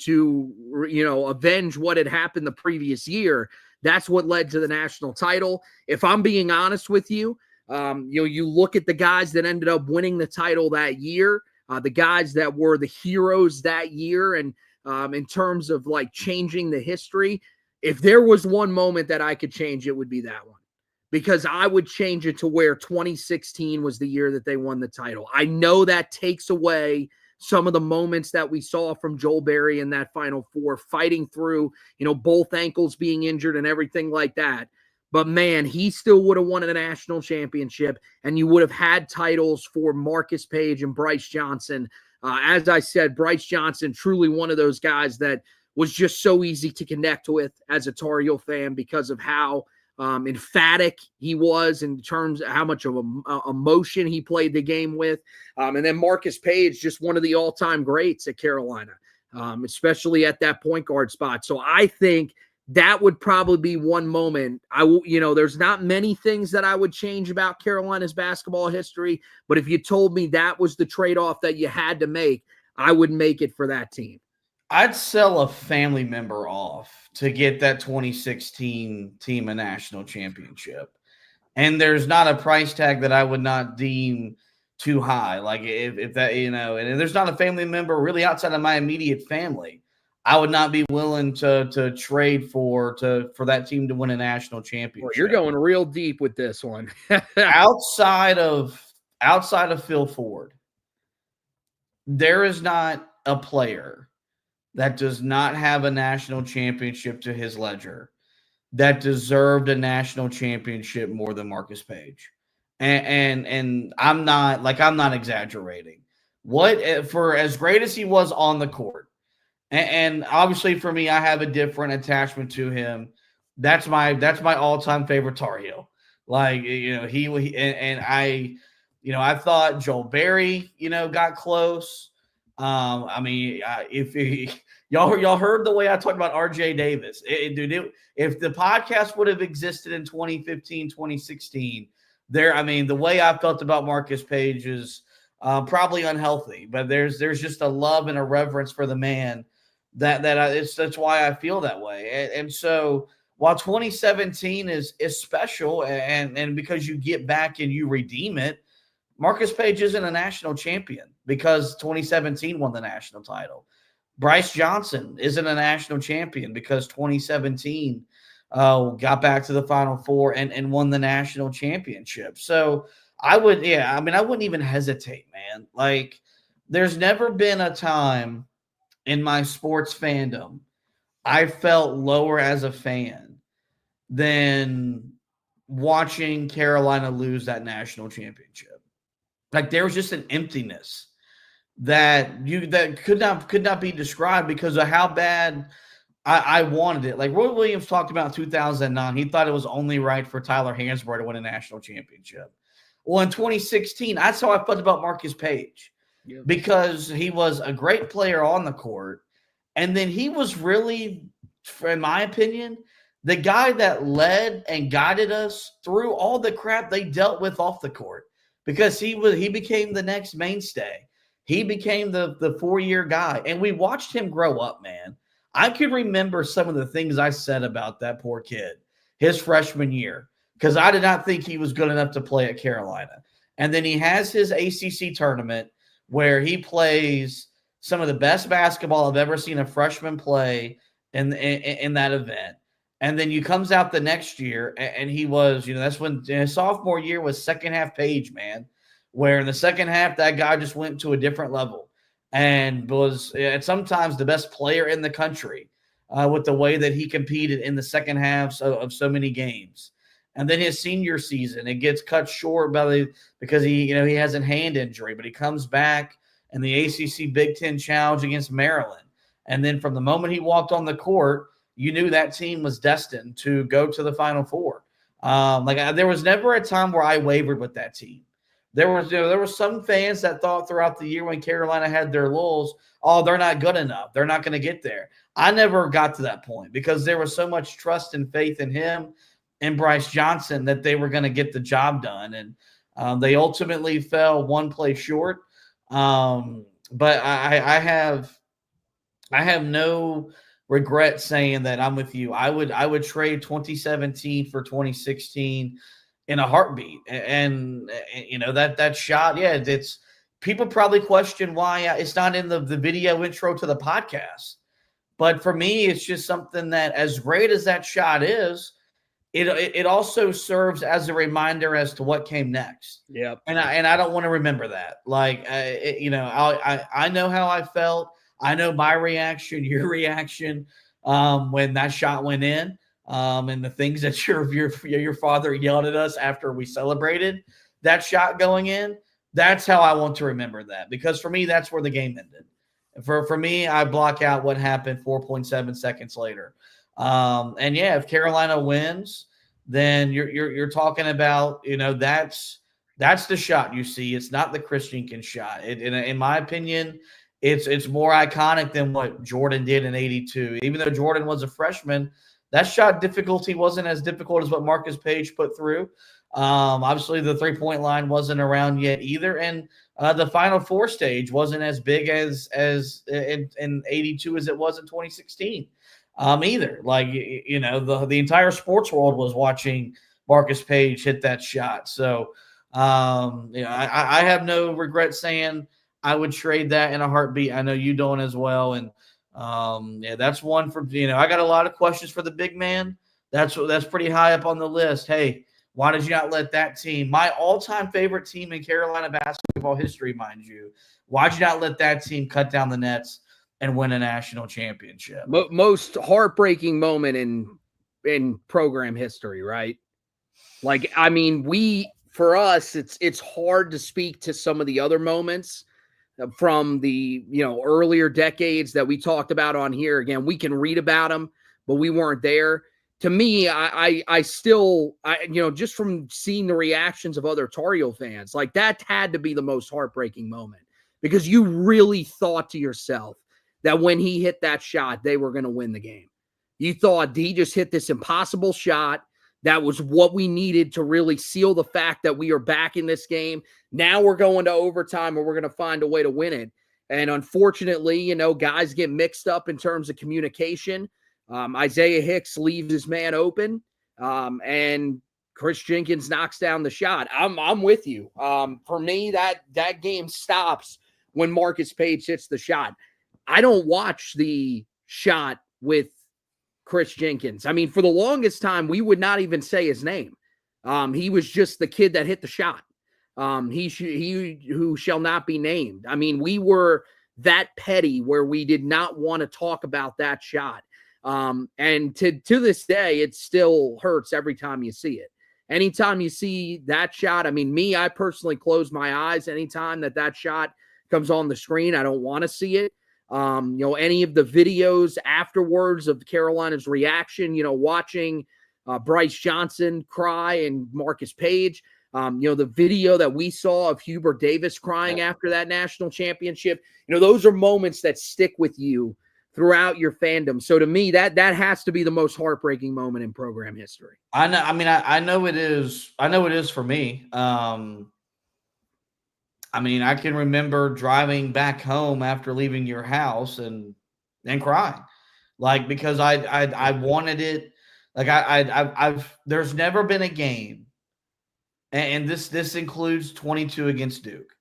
avenge what had happened the previous year, that's what led to the national title. If I'm being honest with you, you look at the guys that ended up winning the title that year, the guys that were the heroes that year, and in terms of like changing the history, if there was one moment that I could change, it would be that one. Because I would change it to where 2016 was the year that they won the title. I know that takes away some of the moments that we saw from Joel Berry in that Final Four, fighting through, both ankles being injured and everything like that. But man, he still would have won a national championship, and you would have had titles for Marcus Paige and Bryce Johnson. As I said, Bryce Johnson, truly one of those guys that was just so easy to connect with as a Tar Heel fan because of how emphatic he was in terms of how much of emotion he played the game with. And then Marcus Paige, just one of the all-time greats at Carolina, especially at that point guard spot. So I think that would probably be one moment. There's not many things that I would change about Carolina's basketball history, but if you told me that was the trade-off that you had to make, I would make it for that team. I'd sell a family member off to get that 2016 team a national championship. And there's not a price tag that I would not deem too high. Like if that, and there's not a family member really outside of my immediate family, I would not be willing to trade for that team to win a national championship. Well, you're going real deep with this one. outside of Phil Ford, there is not a player that does not have a national championship to his ledger that deserved a national championship more than Marcus Paige. And I'm not exaggerating. For as great as he was on the court, and obviously for me, I have a different attachment to him. That's my all-time favorite Tar Heel. I thought Joel Berry, got close. If y'all heard the way I talked about RJ Davis, if the podcast would have existed in 2015, 2016, the way I felt about Marcus Paige's Probably unhealthy, but there's just a love and a reverence for the man that's why I feel that way. And so while 2017 is special and because you get back and you redeem it, Marcus Paige isn't a national champion because 2017 won the national title. Bryce Johnson isn't a national champion because 2017 got back to the Final Four and won the national championship. So I wouldn't even hesitate, man. Like, there's never been a time in my sports fandom I felt lower as a fan than watching Carolina lose that national championship. Like, there was just an emptiness that could not be described because of how bad I wanted it. Like Roy Williams talked about in 2009, he thought it was only right for Tyler Hansbrough to win a national championship. Well, in 2016, that's how I felt about Marcus Paige because he was a great player on the court. And then he was really, in my opinion, the guy that led and guided us through all the crap they dealt with off the court because he became the next mainstay. He became the 4-year guy. And we watched him grow up, man. I could remember some of the things I said about that poor kid his freshman year because I did not think he was good enough to play at Carolina. And then he has his ACC tournament where he plays some of the best basketball I've ever seen a freshman play in that event. And then he comes out the next year, and he was, that's when his sophomore year was second half Paige, man, where in the second half that guy just went to a different level and was sometimes the best player in the country with the way that he competed in the second halves of so many games. And then his senior season, it gets cut short because he has a hand injury, but he comes back in the ACC Big Ten Challenge against Maryland. And then from the moment he walked on the court, you knew that team was destined to go to the Final Four. There was never a time where I wavered with that team. There were some fans that thought throughout the year when Carolina had their lulls, oh, they're not good enough. They're not going to get there. I never got to that point because there was so much trust and faith in him and Bryce Johnson that they were going to get the job done. And they ultimately fell one play short. But I have no regret saying that I'm with you. I would trade 2017 for 2016 in a heartbeat. And that shot, it's people probably question why it's not in the video intro to the podcast. But for me, it's just something that, as great as that shot is, it also serves as a reminder as to what came next. Yeah. And I don't want to remember that. Like, I know how I felt. I know my reaction, your reaction when that shot went in, and the things that your father yelled at us after we celebrated that shot going in. That's how I want to remember that, because for me, that's where the game ended. For me, I block out what happened 4.7 seconds later. If Carolina wins, then you're talking about that's the shot you see. It's not the Chris Jenkins shot. In my opinion, it's more iconic than what Jordan did in '82. Even though Jordan was a freshman, that shot difficulty wasn't as difficult as what Marcus Paige put through. Obviously, the 3-point line wasn't around yet either, and the Final Four stage wasn't as big as in '82 as it was in 2016. Either. Like, the entire sports world was watching Marcus Paige hit that shot. So, I have no regret saying I would trade that in a heartbeat. I know you don't as well. And that's one for, I got a lot of questions for the big man. That's pretty high up on the list. Hey, why did you not let that team, my all-time favorite team in Carolina basketball history, mind you, why'd you not let that team cut down the nets and win a national championship? Most heartbreaking moment in program history, right? Like, I mean, for us, it's hard to speak to some of the other moments from the earlier decades that we talked about on here. Again, we can read about them, but we weren't there. To me, I still just from seeing the reactions of other Tar Heel fans, like, that had to be the most heartbreaking moment, because you really thought to yourself that when he hit that shot, they were going to win the game. You thought he just hit this impossible shot That was what we needed to really seal the fact that we are back in this game. Now we're going to overtime and we're going to find a way to win it. And unfortunately, guys get mixed up in terms of communication. Isaiah Hicks leaves his man open, and Chris Jenkins knocks down the shot. I'm with you. For me, that game stops when Marcus Paige hits the shot. I don't watch the shot with Chris Jenkins. I mean, for the longest time, we would not even say his name. He was just the kid that hit the shot. He who shall not be named. I mean, we were that petty where we did not want to talk about that shot. And to this day, it still hurts every time you see it. Anytime you see that shot, I mean, I personally close my eyes anytime that shot comes on the screen. I don't want to see it. Any of the videos afterwards of Carolina's reaction, watching Bryce Johnson cry and Marcus Paige, the video that we saw of Hubert Davis crying after that national championship, those are moments that stick with you throughout your fandom. So to me, that has to be the most heartbreaking moment in program history. I know. I mean, I know it is. I know it is for me. I mean, I can remember driving back home after leaving your house and crying, like, because I wanted it. Like I've there's never been a game, and this includes 22 against Duke.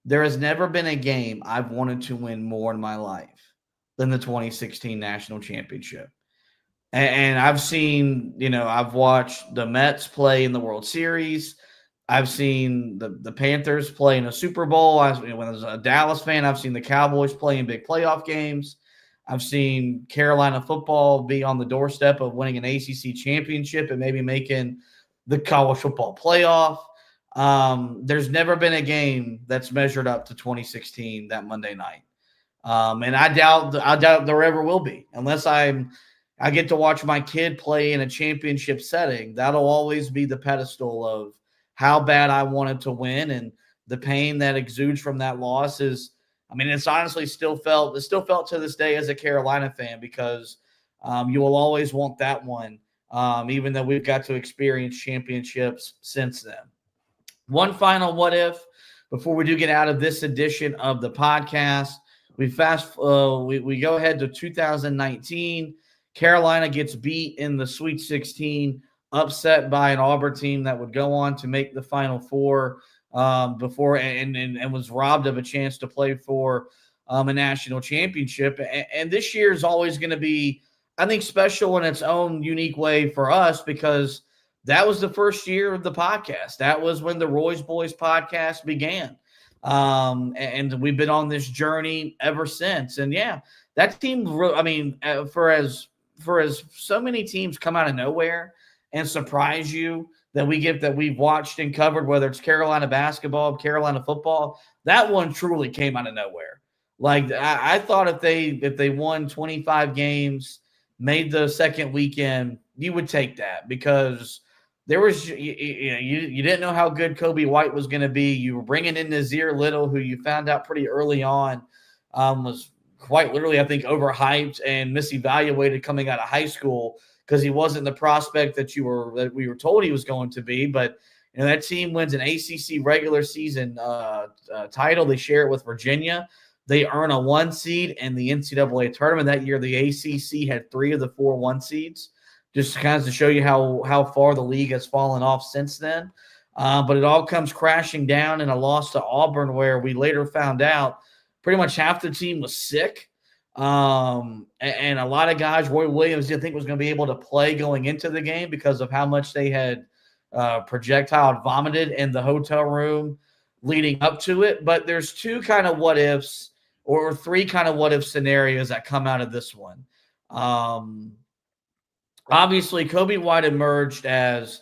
There has never been a game I've wanted to win more in my life than the 2016 national championship. And I've seen, I've watched the Mets play in the World Series. I've seen the Panthers play in a Super Bowl. When I was a Dallas fan, I've seen the Cowboys play in big playoff games. I've seen Carolina football be on the doorstep of winning an ACC championship and maybe making the college football playoff. There's never been a game that's measured up to 2016 that Monday night. And I doubt there ever will be, unless I get to watch my kid play in a championship setting. That'll always be the pedestal of how bad I wanted to win, and the pain that exudes from that loss is, I mean, it's honestly still felt to this day as a Carolina fan, because you will always want that one, even though we've got to experience championships since then. One final what if before we do get out of this edition of the podcast. We go ahead to 2019. Carolina gets beat in the Sweet 16, upset by an Auburn team that would go on to make the Final Four before and was robbed of a chance to play for a national championship. And this year is always going to be, I think, special in its own unique way for us, because that was the first year of the podcast. That was when the Roy's Boys podcast began. And we've been on this journey ever since. And yeah, that team, I mean, for as so many teams come out of nowhere and surprise you that we've watched and covered, whether it's Carolina basketball, Carolina football, that one truly came out of nowhere. Like I thought if they won 25 games, made the second weekend, you would take that, because there was you didn't know how good Kobe White was going to be. You were bringing in Nazir Little, who you found out pretty early on was quite literally, I think, overhyped and misevaluated coming out of high school, because he wasn't the prospect that we were told he was going to be. But that team wins an ACC regular season title. They share it with Virginia. They earn a 1 seed in the NCAA tournament that year. The ACC had 3 of the 4 1 seeds. Just kind of to show you how far the league has fallen off since then. But it all comes crashing down in a loss to Auburn, where we later found out pretty much half the team was sick. And a lot of guys, Roy Williams didn't think was going to be able to play going into the game because of how much they had projectile vomited in the hotel room leading up to it. But there's 2 kind of what ifs, or 3 kind of what if scenarios that come out of this one. Obviously, Kobe White emerged as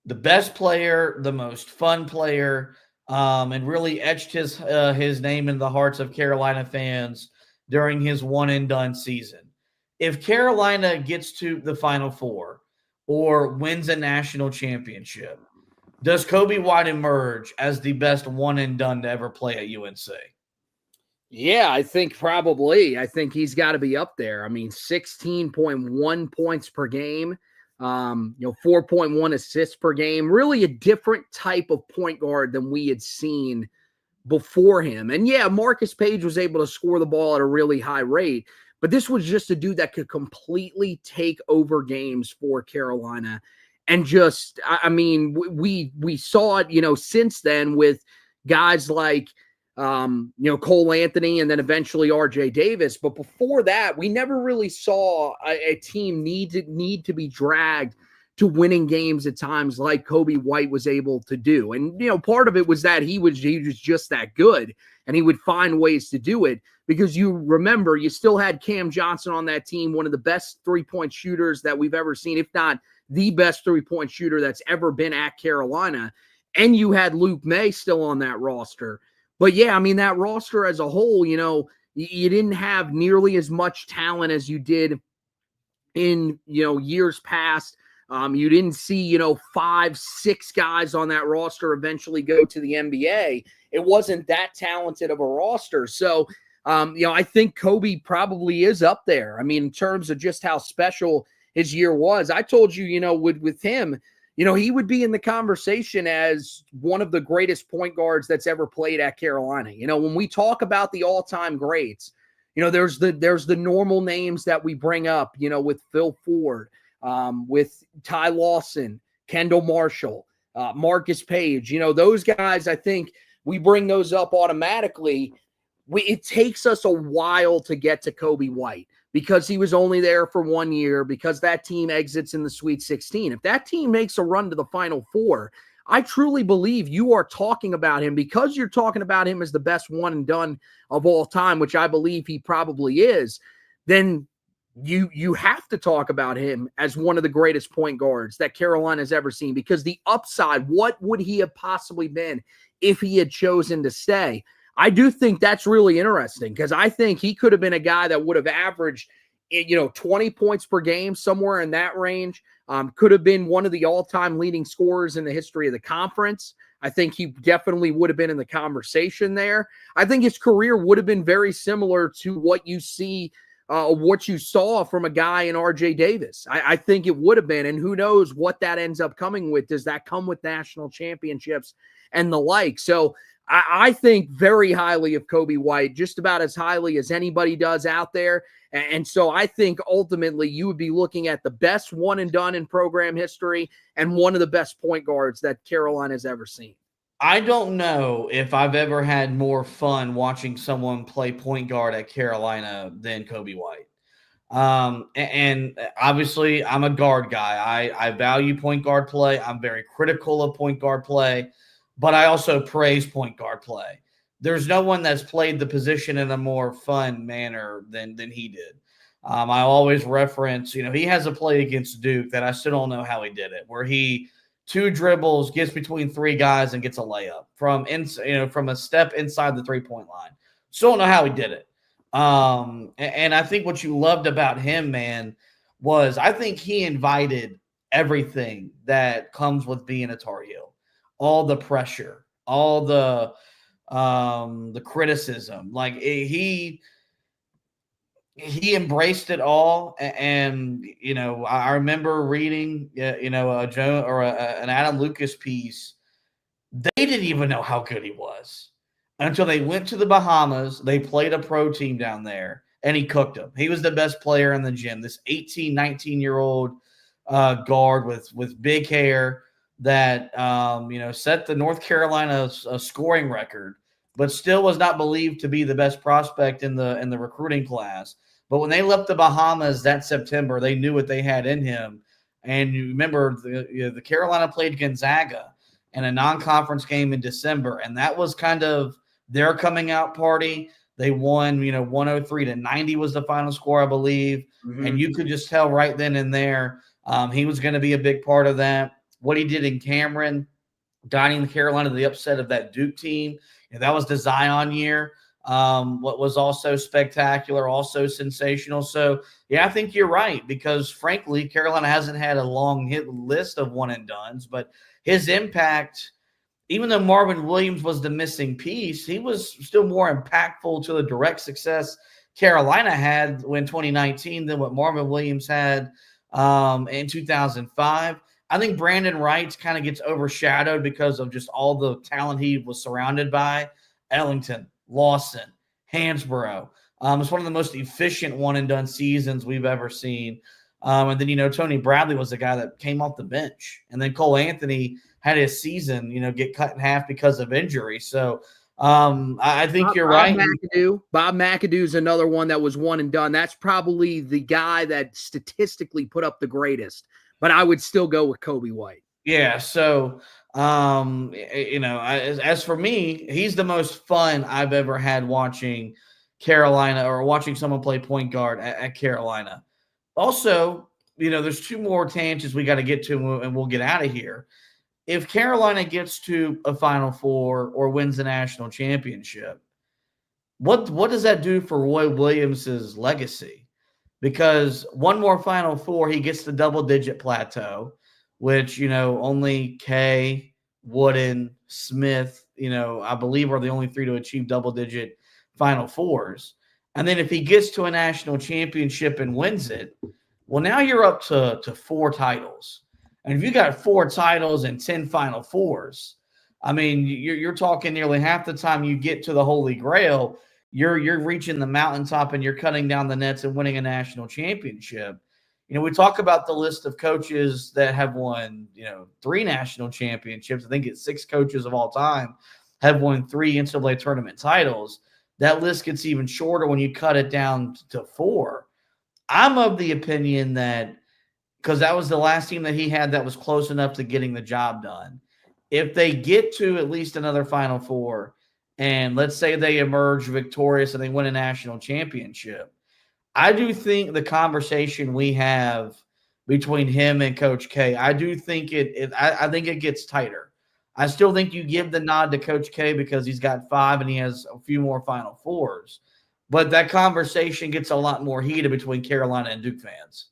the best player, the most fun player, and really etched his name in the hearts of Carolina fans during his one-and-done season. If Carolina gets to the Final Four or wins a national championship, does Kobe White emerge as the best one-and-done to ever play at UNC? Yeah, I think probably. I think he's got to be up there. I mean, 16.1 points per game, 4.1 assists per game, really a different type of point guard than we had seen before him. And yeah, Marcus Page was able to score the ball at a really high rate, but this was just a dude that could completely take over games for Carolina. And just, I mean, we saw it, since then with guys like, Cole Anthony and then eventually RJ Davis. But before that, we never really saw a team need to be dragged to winning games at times like Kobe White was able to do. And, part of it was that he was just that good and he would find ways to do it, because you remember you still had Cam Johnson on that team, one of the best 3-point shooters that we've ever seen, if not the best 3-point shooter that's ever been at Carolina. And you had Luke May still on that roster. But yeah, I mean, that roster as a whole, you didn't have nearly as much talent as you did in, years past. You didn't see, 5-6 guys on that roster eventually go to the NBA. It wasn't that talented of a roster. So, I think Kobe probably is up there. I mean, in terms of just how special his year was. I told you, with him, he would be in the conversation as one of the greatest point guards that's ever played at Carolina. When we talk about the all-time greats, there's the normal names that we bring up, with Phil Ford, with Ty Lawson, Kendall Marshall, Marcus Page, those guys, I think we bring those up automatically. It takes us a while to get to Kobe White, because he was only there for 1 year, because that team exits in the Sweet 16. If that team makes a run to the Final Four, I truly believe you are talking about him, because you're talking about him as the best one and done of all time, which I believe he probably is. Then you have to talk about him as one of the greatest point guards that Carolina has ever seen, because the upside, what would he have possibly been if he had chosen to stay? I do think that's really interesting, because I think he could have been a guy that would have averaged, 20 points per game, somewhere in that range. Could have been one of the all-time leading scorers in the history of the conference. I think he definitely would have been in the conversation there. I think his career would have been very similar to what you saw from a guy in RJ Davis. I think it would have been, and who knows what that ends up coming with. Does that come with national championships and the like? So I think very highly of Kobe White, just about as highly as anybody does out there. And so I think ultimately you would be looking at the best one and done in program history and one of the best point guards that Carolina has ever seen. I don't know if I've ever had more fun watching someone play point guard at Carolina than Kobe White. And obviously I'm a guard guy. I value point guard play. I'm very critical of point guard play, but I also praise point guard play. There's no one that's played the position in a more fun manner than he did. I always reference, he has a play against Duke that I still don't know how he did it, where he 2 dribbles, gets between 3 guys, and gets a layup from a step inside the 3-point line. Still don't know how he did it. And I think what you loved about him, man, was I think he invited everything that comes with being a Tar Heel. All the pressure, all the criticism. Like he embraced it all. And I remember reading, a Joe or an Adam Lucas piece. They didn't even know how good he was until they went to the Bahamas. They played a pro team down there, and he cooked them. He was the best player in the gym. This 18, 19-year-old guard with big hair that set the North Carolina scoring record, but still was not believed to be the best prospect in the recruiting class. But when they left the Bahamas that September, they knew what they had in him. And you remember the Carolina played Gonzaga in a non-conference game in December, and that was kind of their coming out party. They won, 103-90 was the final score, I believe. Mm-hmm. And you could just tell right then and there he was going to be a big part of that. What he did in Cameron, guiding the Carolina to the upset of that Duke team, that was the Zion year. What was also spectacular, also sensational. So, yeah, I think you're right, because, frankly, Carolina hasn't had a long hit list of one-and-dones, but his impact, even though Marvin Williams was the missing piece, he was still more impactful to the direct success Carolina had in 2019 than what Marvin Williams had in 2005. I think Brandon Wright kind of gets overshadowed because of just all the talent he was surrounded by. Ellington, Lawson, Hansborough. It's one of the most efficient one-and-done seasons we've ever seen. And then, Tony Bradley was the guy that came off the bench. And then Cole Anthony had his season, get cut in half because of injury. So I think you're right. Bob McAdoo is another one that was one and done. That's probably the guy that statistically put up the greatest. But I would still go with Kobe White. Yeah. So, as for me, he's the most fun I've ever had watching Carolina or watching someone play point guard at Carolina. Also, there's two more tangents we got to get to, and we'll get out of here. If Carolina gets to a Final Four or wins the national championship, what does that do for Roy Williams' legacy? Because one more Final Four, he gets the double-digit plateau, which, only Kay, Wooden, Smith, I believe are the only three to achieve double-digit Final Fours. And then if he gets to a national championship and wins it, well, now you're up to 4 titles. And if you got 4 titles and 10 Final Fours, I mean, you're talking nearly half the time you get to the Holy Grail, you're reaching the mountaintop and you're cutting down the nets and winning a national championship. We talk about the list of coaches that have won, 3 national championships. I think it's 6 coaches of all time have won 3 NCAA tournament titles. That list gets even shorter when you cut it down to 4. I'm of the opinion that because that was the last team that he had that was close enough to getting the job done. If they get to at least another Final Four, and let's say they emerge victorious and they win a national championship, I do think the conversation we have between him and Coach K, I do think I think it gets tighter. I still think you give the nod to Coach K because he's got 5 and he has a few more Final Fours. But that conversation gets a lot more heated between Carolina and Duke fans.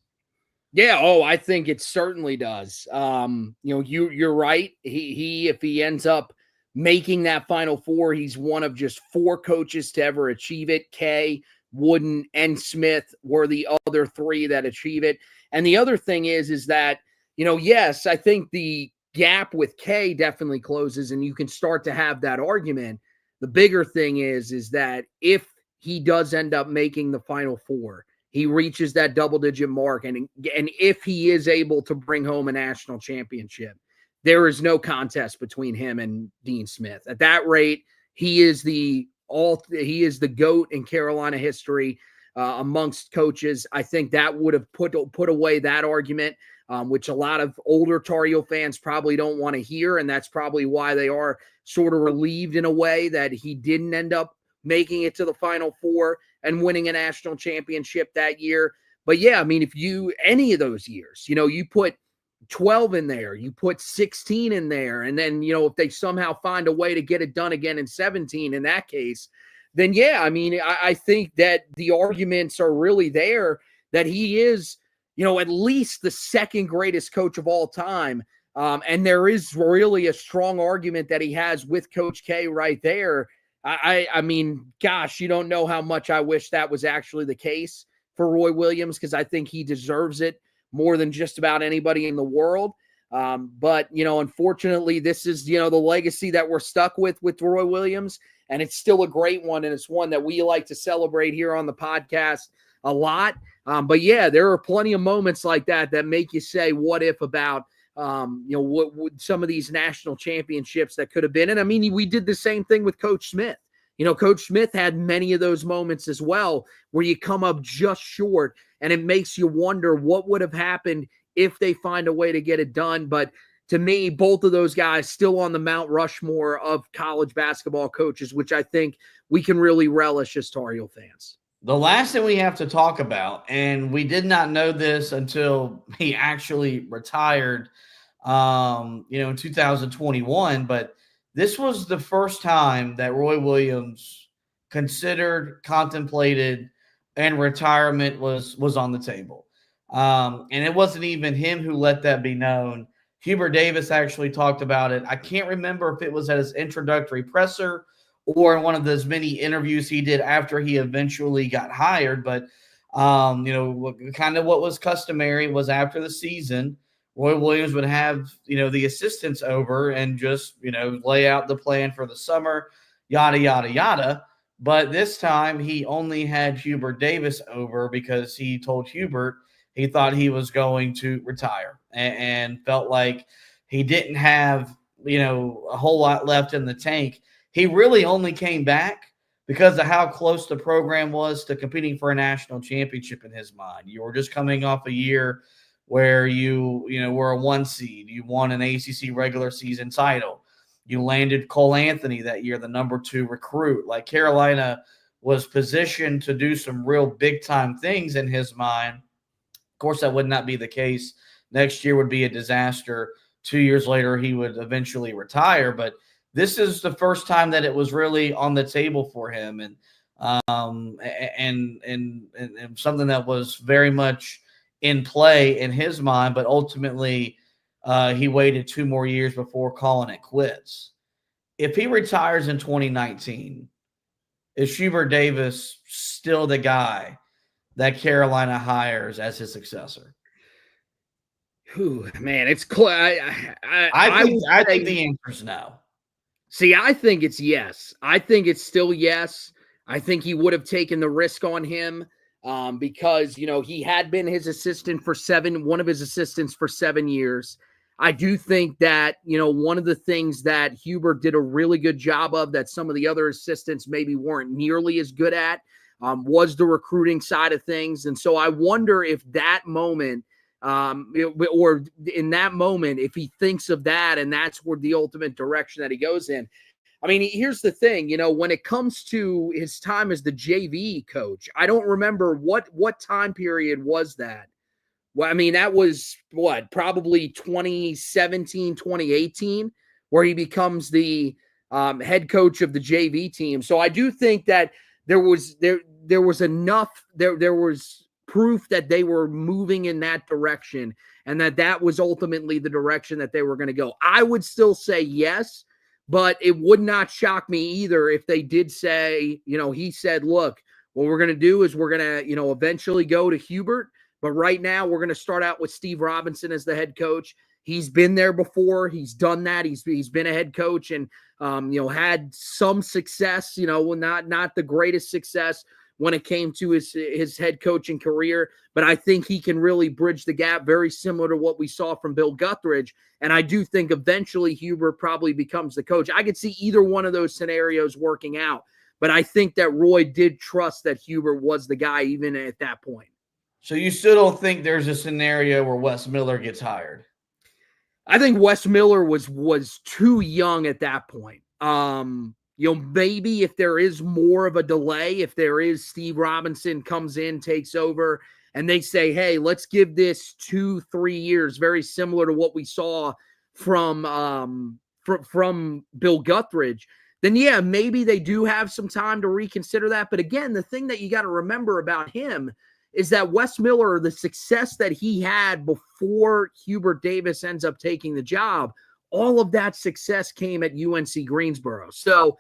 Yeah, I think it certainly does. You're right. He if he ends up making that Final Four, he's one of just 4 coaches to ever achieve it. Kay, Wooden, and Smith were the other 3 that achieve it. And the other thing is that, yes, I think the gap with Kay definitely closes and you can start to have that argument. The bigger thing is that if he does end up making the Final Four, he reaches that double-digit mark, and if he is able to bring home a national championship, there is no contest between him and Dean Smith. At that rate, he is the GOAT in Carolina history amongst coaches. I think that would have put away that argument, which a lot of older Tar Heel fans probably don't want to hear, and that's probably why they are sort of relieved in a way that he didn't end up making it to the Final Four and winning a national championship that year. But yeah, I mean, if any of those years, you put 12 in there, you put 16 in there, and then, if they somehow find a way to get it done again in 17 in that case, then yeah, I mean, I think that the arguments are really there that he is, at least the second greatest coach of all time. And there is really a strong argument that he has with Coach K right there. I mean, gosh, you don't know how much I wish that was actually the case for Roy Williams, because I think he deserves it more than just about anybody in the world. But, unfortunately, this is, the legacy that we're stuck with Roy Williams, and it's still a great one, and it's one that we like to celebrate here on the podcast a lot. But, yeah, there are plenty of moments like that make you say, what if about, what would some of these national championships that could have been. And I mean, we did the same thing with Coach Smith. Coach Smith had many of those moments as well, where you come up just short, and it makes you wonder what would have happened if they find a way to get it done. But to me, both of those guys still on the Mount Rushmore of college basketball coaches, which I think we can really relish as Tar Heel fans. The last thing we have to talk about, and we did not know this until he actually retired, in 2021, but this was the first time that Roy Williams considered, contemplated, and retirement was on the table. And it wasn't even him who let that be known. Hubert Davis actually talked about it. I can't remember if it was at his introductory presser or in one of those many interviews he did after he eventually got hired. But Kind of what was customary was after the season, Roy Williams would have, the assistants over and just, lay out the plan for the summer, yada, yada, yada. But this time he only had Hubert Davis over because he told Hubert he thought he was going to retire and felt like he didn't have, a whole lot left in the tank. He really only came back because of how close the program was to competing for a national championship in his mind. You were just coming off a year where you were a 1 seed. You won an ACC regular season title. You landed Cole Anthony that year, the number 2 recruit. Like, Carolina was positioned to do some real big-time things in his mind. Of course, that would not be the case. Next year would be a disaster. 2 years later, he would eventually retire. But this is the first time that it was really on the table for him, and something that was very much in play in his mind. But ultimately, he waited 2 more years before calling it quits. If he retires in 2019, is Hubert Davis still the guy that Carolina hires as his successor? Whew, man, it's close. I think the answer is no. See, I think it's yes. I think it's still yes. I think he would have taken the risk on him because, he had been his assistant for one of his assistants for 7 years. I do think that, one of the things that Hubert did a really good job of that some of the other assistants maybe weren't nearly as good at was the recruiting side of things. And so I wonder if that moment or in that moment, if he thinks of that and that's where the ultimate direction that he goes in. I mean, here's the thing, when it comes to his time as the JV coach, I don't remember what time period was that. Well, I mean, that was probably 2017, 2018, where he becomes the head coach of the JV team. So I do think that there was enough, there was proof that they were moving in that direction and that was ultimately the direction that they were going to go. I would still say yes, but it would not shock me either if they did say, he said, look, what we're going to do is we're going to, eventually go to Hubert. But right now we're going to start out with Steve Robinson as the head coach. He's been there before. He's done that. He's been a head coach and, had some success, not the greatest success when it came to his head coaching career. But I think he can really bridge the gap, very similar to what we saw from Bill Guthridge. And I do think eventually Hubert probably becomes the coach. I could see either one of those scenarios working out. But I think that Roy did trust that Hubert was the guy even at that point. So you still don't think there's a scenario where Wes Miller gets hired? I think Wes Miller was too young at that point. Maybe if there is more of a delay, if there is Steve Robinson comes in, takes over, and they say, hey, let's give this 2-3 years, very similar to what we saw from Bill Guthridge, then yeah, maybe they do have some time to reconsider that. But again, the thing that you got to remember about him is that Wes Miller, the success that he had before Hubert Davis ends up taking the job, all of that success came at UNC Greensboro. So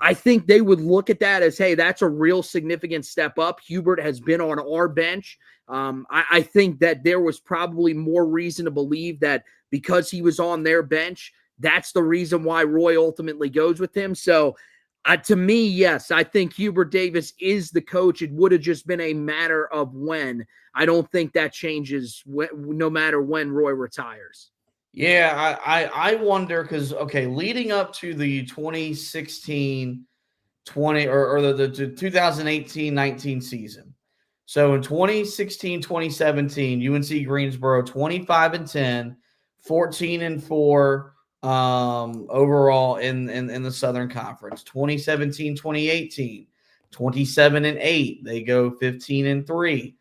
I think they would look at that as, hey, that's a real significant step up. Hubert has been on our bench. I think that there was probably more reason to believe that because he was on their bench, that's the reason why Roy ultimately goes with him. So to me, yes, I think Hubert Davis is the coach. It would have just been a matter of when. I don't think that changes no matter when Roy retires. Yeah, I wonder because, leading up to the 2016-20 or the 2018-19 season. So in 2016-2017, UNC Greensboro 25-10, 14-4 overall in the Southern Conference. 2017-2018, 27-8. They go 15-3.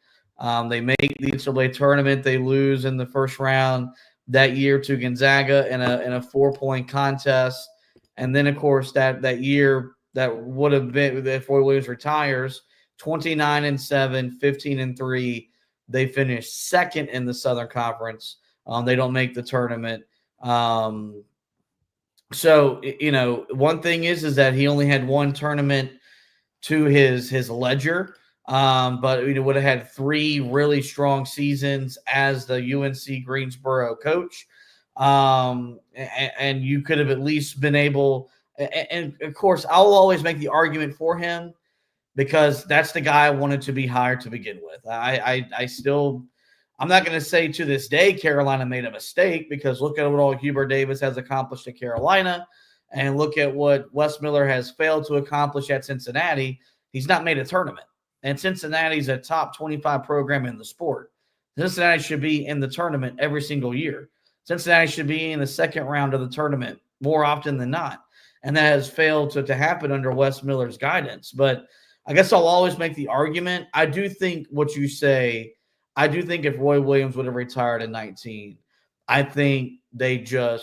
They make the NCAA tournament. They lose in the first round that year to Gonzaga in a 4-point contest. And then, of course, that year that would have been if Roy Williams retires, 29-7, 15-3. They finish second in the Southern Conference. They don't make the tournament. So, one thing is that he only had one tournament to his ledger. but would have had 3 really strong seasons as the UNC Greensboro coach. And you could have at least been able, and of course, I'll always make the argument for him because that's the guy I wanted to be hired to begin with. I'm not going to say to this day Carolina made a mistake, because look at what all Hubert Davis has accomplished at Carolina, and look at what Wes Miller has failed to accomplish at Cincinnati. He's not made a tournament, and Cincinnati's a top 25 program in the sport. Cincinnati should be in the tournament every single year. Cincinnati should be in the second round of the tournament more often than not. And that has failed to happen under Wes Miller's guidance. But I guess I'll always make the argument. I do think what you say, I do think if Roy Williams would have retired in 19, I think they Dean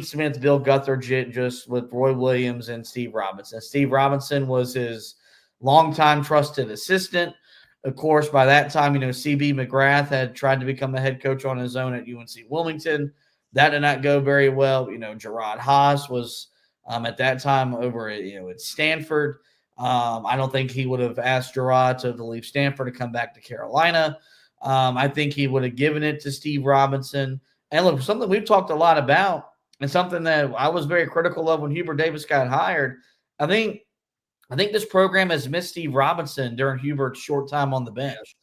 Smith, Bill Guthridge just with Roy Williams and Steve Robinson. Steve Robinson was his longtime trusted assistant. Of course, by that time, CB McGrath had tried to become a head coach on his own at UNC Wilmington. That did not go very well. Gerard Haas was at that time over at Stanford. I don't think he would have asked Gerard to leave Stanford to come back to Carolina. I think he would have given it to Steve Robinson. And look, something we've talked a lot about, and something that I was very critical of when Hubert Davis got hired, I think this program has missed Steve Robinson during Hubert's short time on the bench.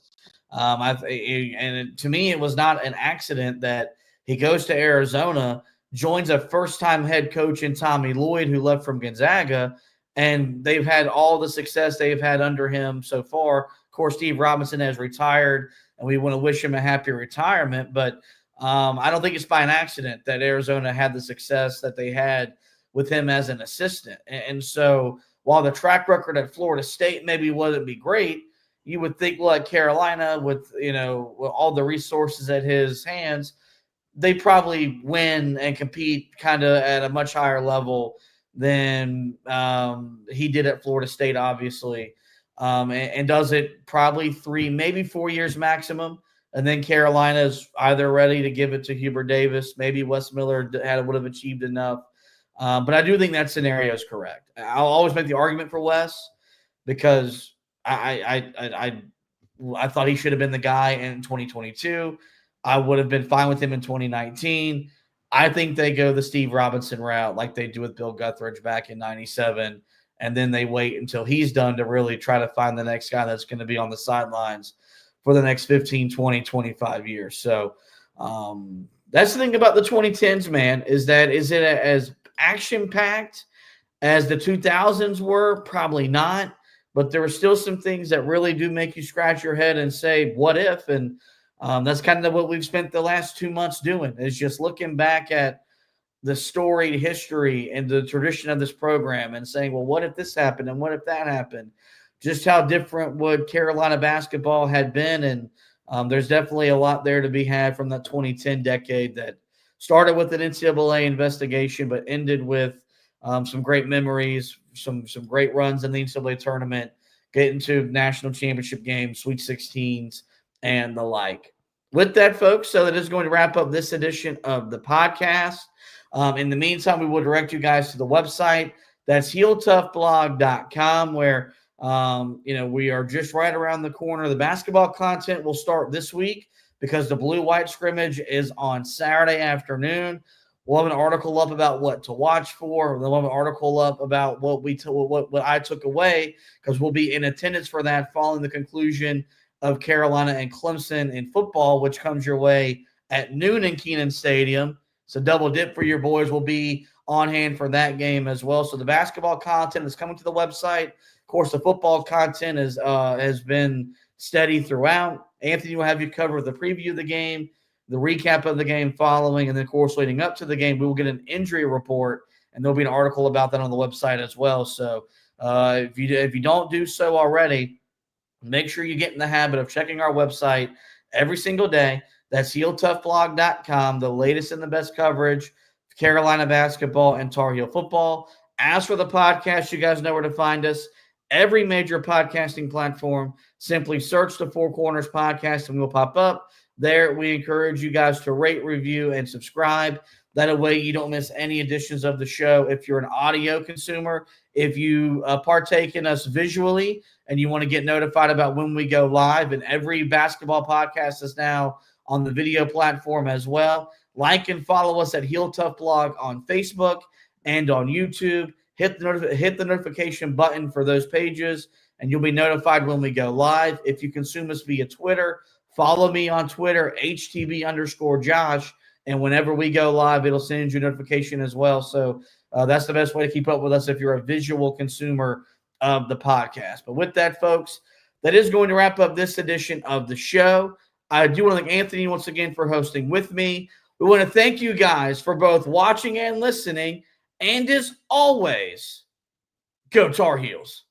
And to me, it was not an accident that he goes to Arizona, joins a first-time head coach in Tommy Lloyd, who left from Gonzaga, and they've had all the success they've had under him so far. Of course, Steve Robinson has retired, and we want to wish him a happy retirement, but I don't think it's by an accident that Arizona had the success that they had with him as an assistant. And so while the track record at Florida State maybe wouldn't be great, you would think, like Carolina, with all the resources at his hands, they probably win and compete kind of at a much higher level than he did at Florida State, obviously, and does it probably 3, maybe 4 years maximum. And then Carolina is either ready to give it to Hubert Davis. Maybe Wes Miller would have achieved enough. But I do think that scenario is correct. I'll always make the argument for Wes, because I thought he should have been the guy in 2022. I would have been fine with him in 2019. I think they go the Steve Robinson route like they do with Bill Guthridge back in 97, and then they wait until he's done to really try to find the next guy that's going to be on the sidelines for the next 15, 20, 25 years. So that's the thing about the 2010s, man, is it as action-packed as the 2000s were? Probably not. But there were still some things that really do make you scratch your head and say, what if? And that's kind of what we've spent the last 2 months doing, is just looking back at the storied history and the tradition of this program and saying, well, what if this happened and what if that happened? Just how different would Carolina basketball had been. And there's definitely a lot there to be had from that 2010 decade that started with an NCAA investigation, but ended with some great memories, some great runs in the NCAA tournament, getting to national championship games, Sweet 16s, and the like. With that, folks, so that is going to wrap up this edition of the podcast. In the meantime, we will direct you guys to the website. That's HeelToughBlog.com, where we are just right around the corner. The basketball content will start this week because the blue-white scrimmage is on Saturday afternoon. We'll have an article up about what to watch for. We'll have an article up about what I took away, because we'll be in attendance for that following the conclusion of Carolina and Clemson in football, which comes your way at noon in Kenan Stadium. So double dip for your boys. Will be on hand for that game as well. So the basketball content is coming to the website. Of course, the football content has been steady throughout. Anthony will have you cover the preview of the game, the recap of the game following, and then, of course, leading up to the game, we will get an injury report, and there'll be an article about that on the website as well. So if you don't do so already, make sure you get in the habit of checking our website every single day. That's HeelToughBlog.com, the latest and the best coverage, Carolina basketball and Tar Heel football. As for the podcast, you guys know where to find us. Every major podcasting platform, simply search the Four Corners Podcast and we'll pop up. there. We encourage you guys to rate, review, and subscribe. That way you don't miss any editions of the show. If you're an audio consumer, if you partake in us visually and you want to get notified about when we go live, and every basketball podcast is now on the video platform as well. Like and follow us at Heel Tough Blog on Facebook and on YouTube. Hit the notification button for those pages, and you'll be notified when we go live. If you consume us via Twitter, follow me on Twitter, HTB_Josh. And whenever we go live, it'll send you a notification as well. So that's the best way to keep up with us if you're a visual consumer of the podcast. But with that, folks, that is going to wrap up this edition of the show. I do want to thank Anthony once again for hosting with me. We want to thank you guys for both watching and listening. And as always, go Tar Heels.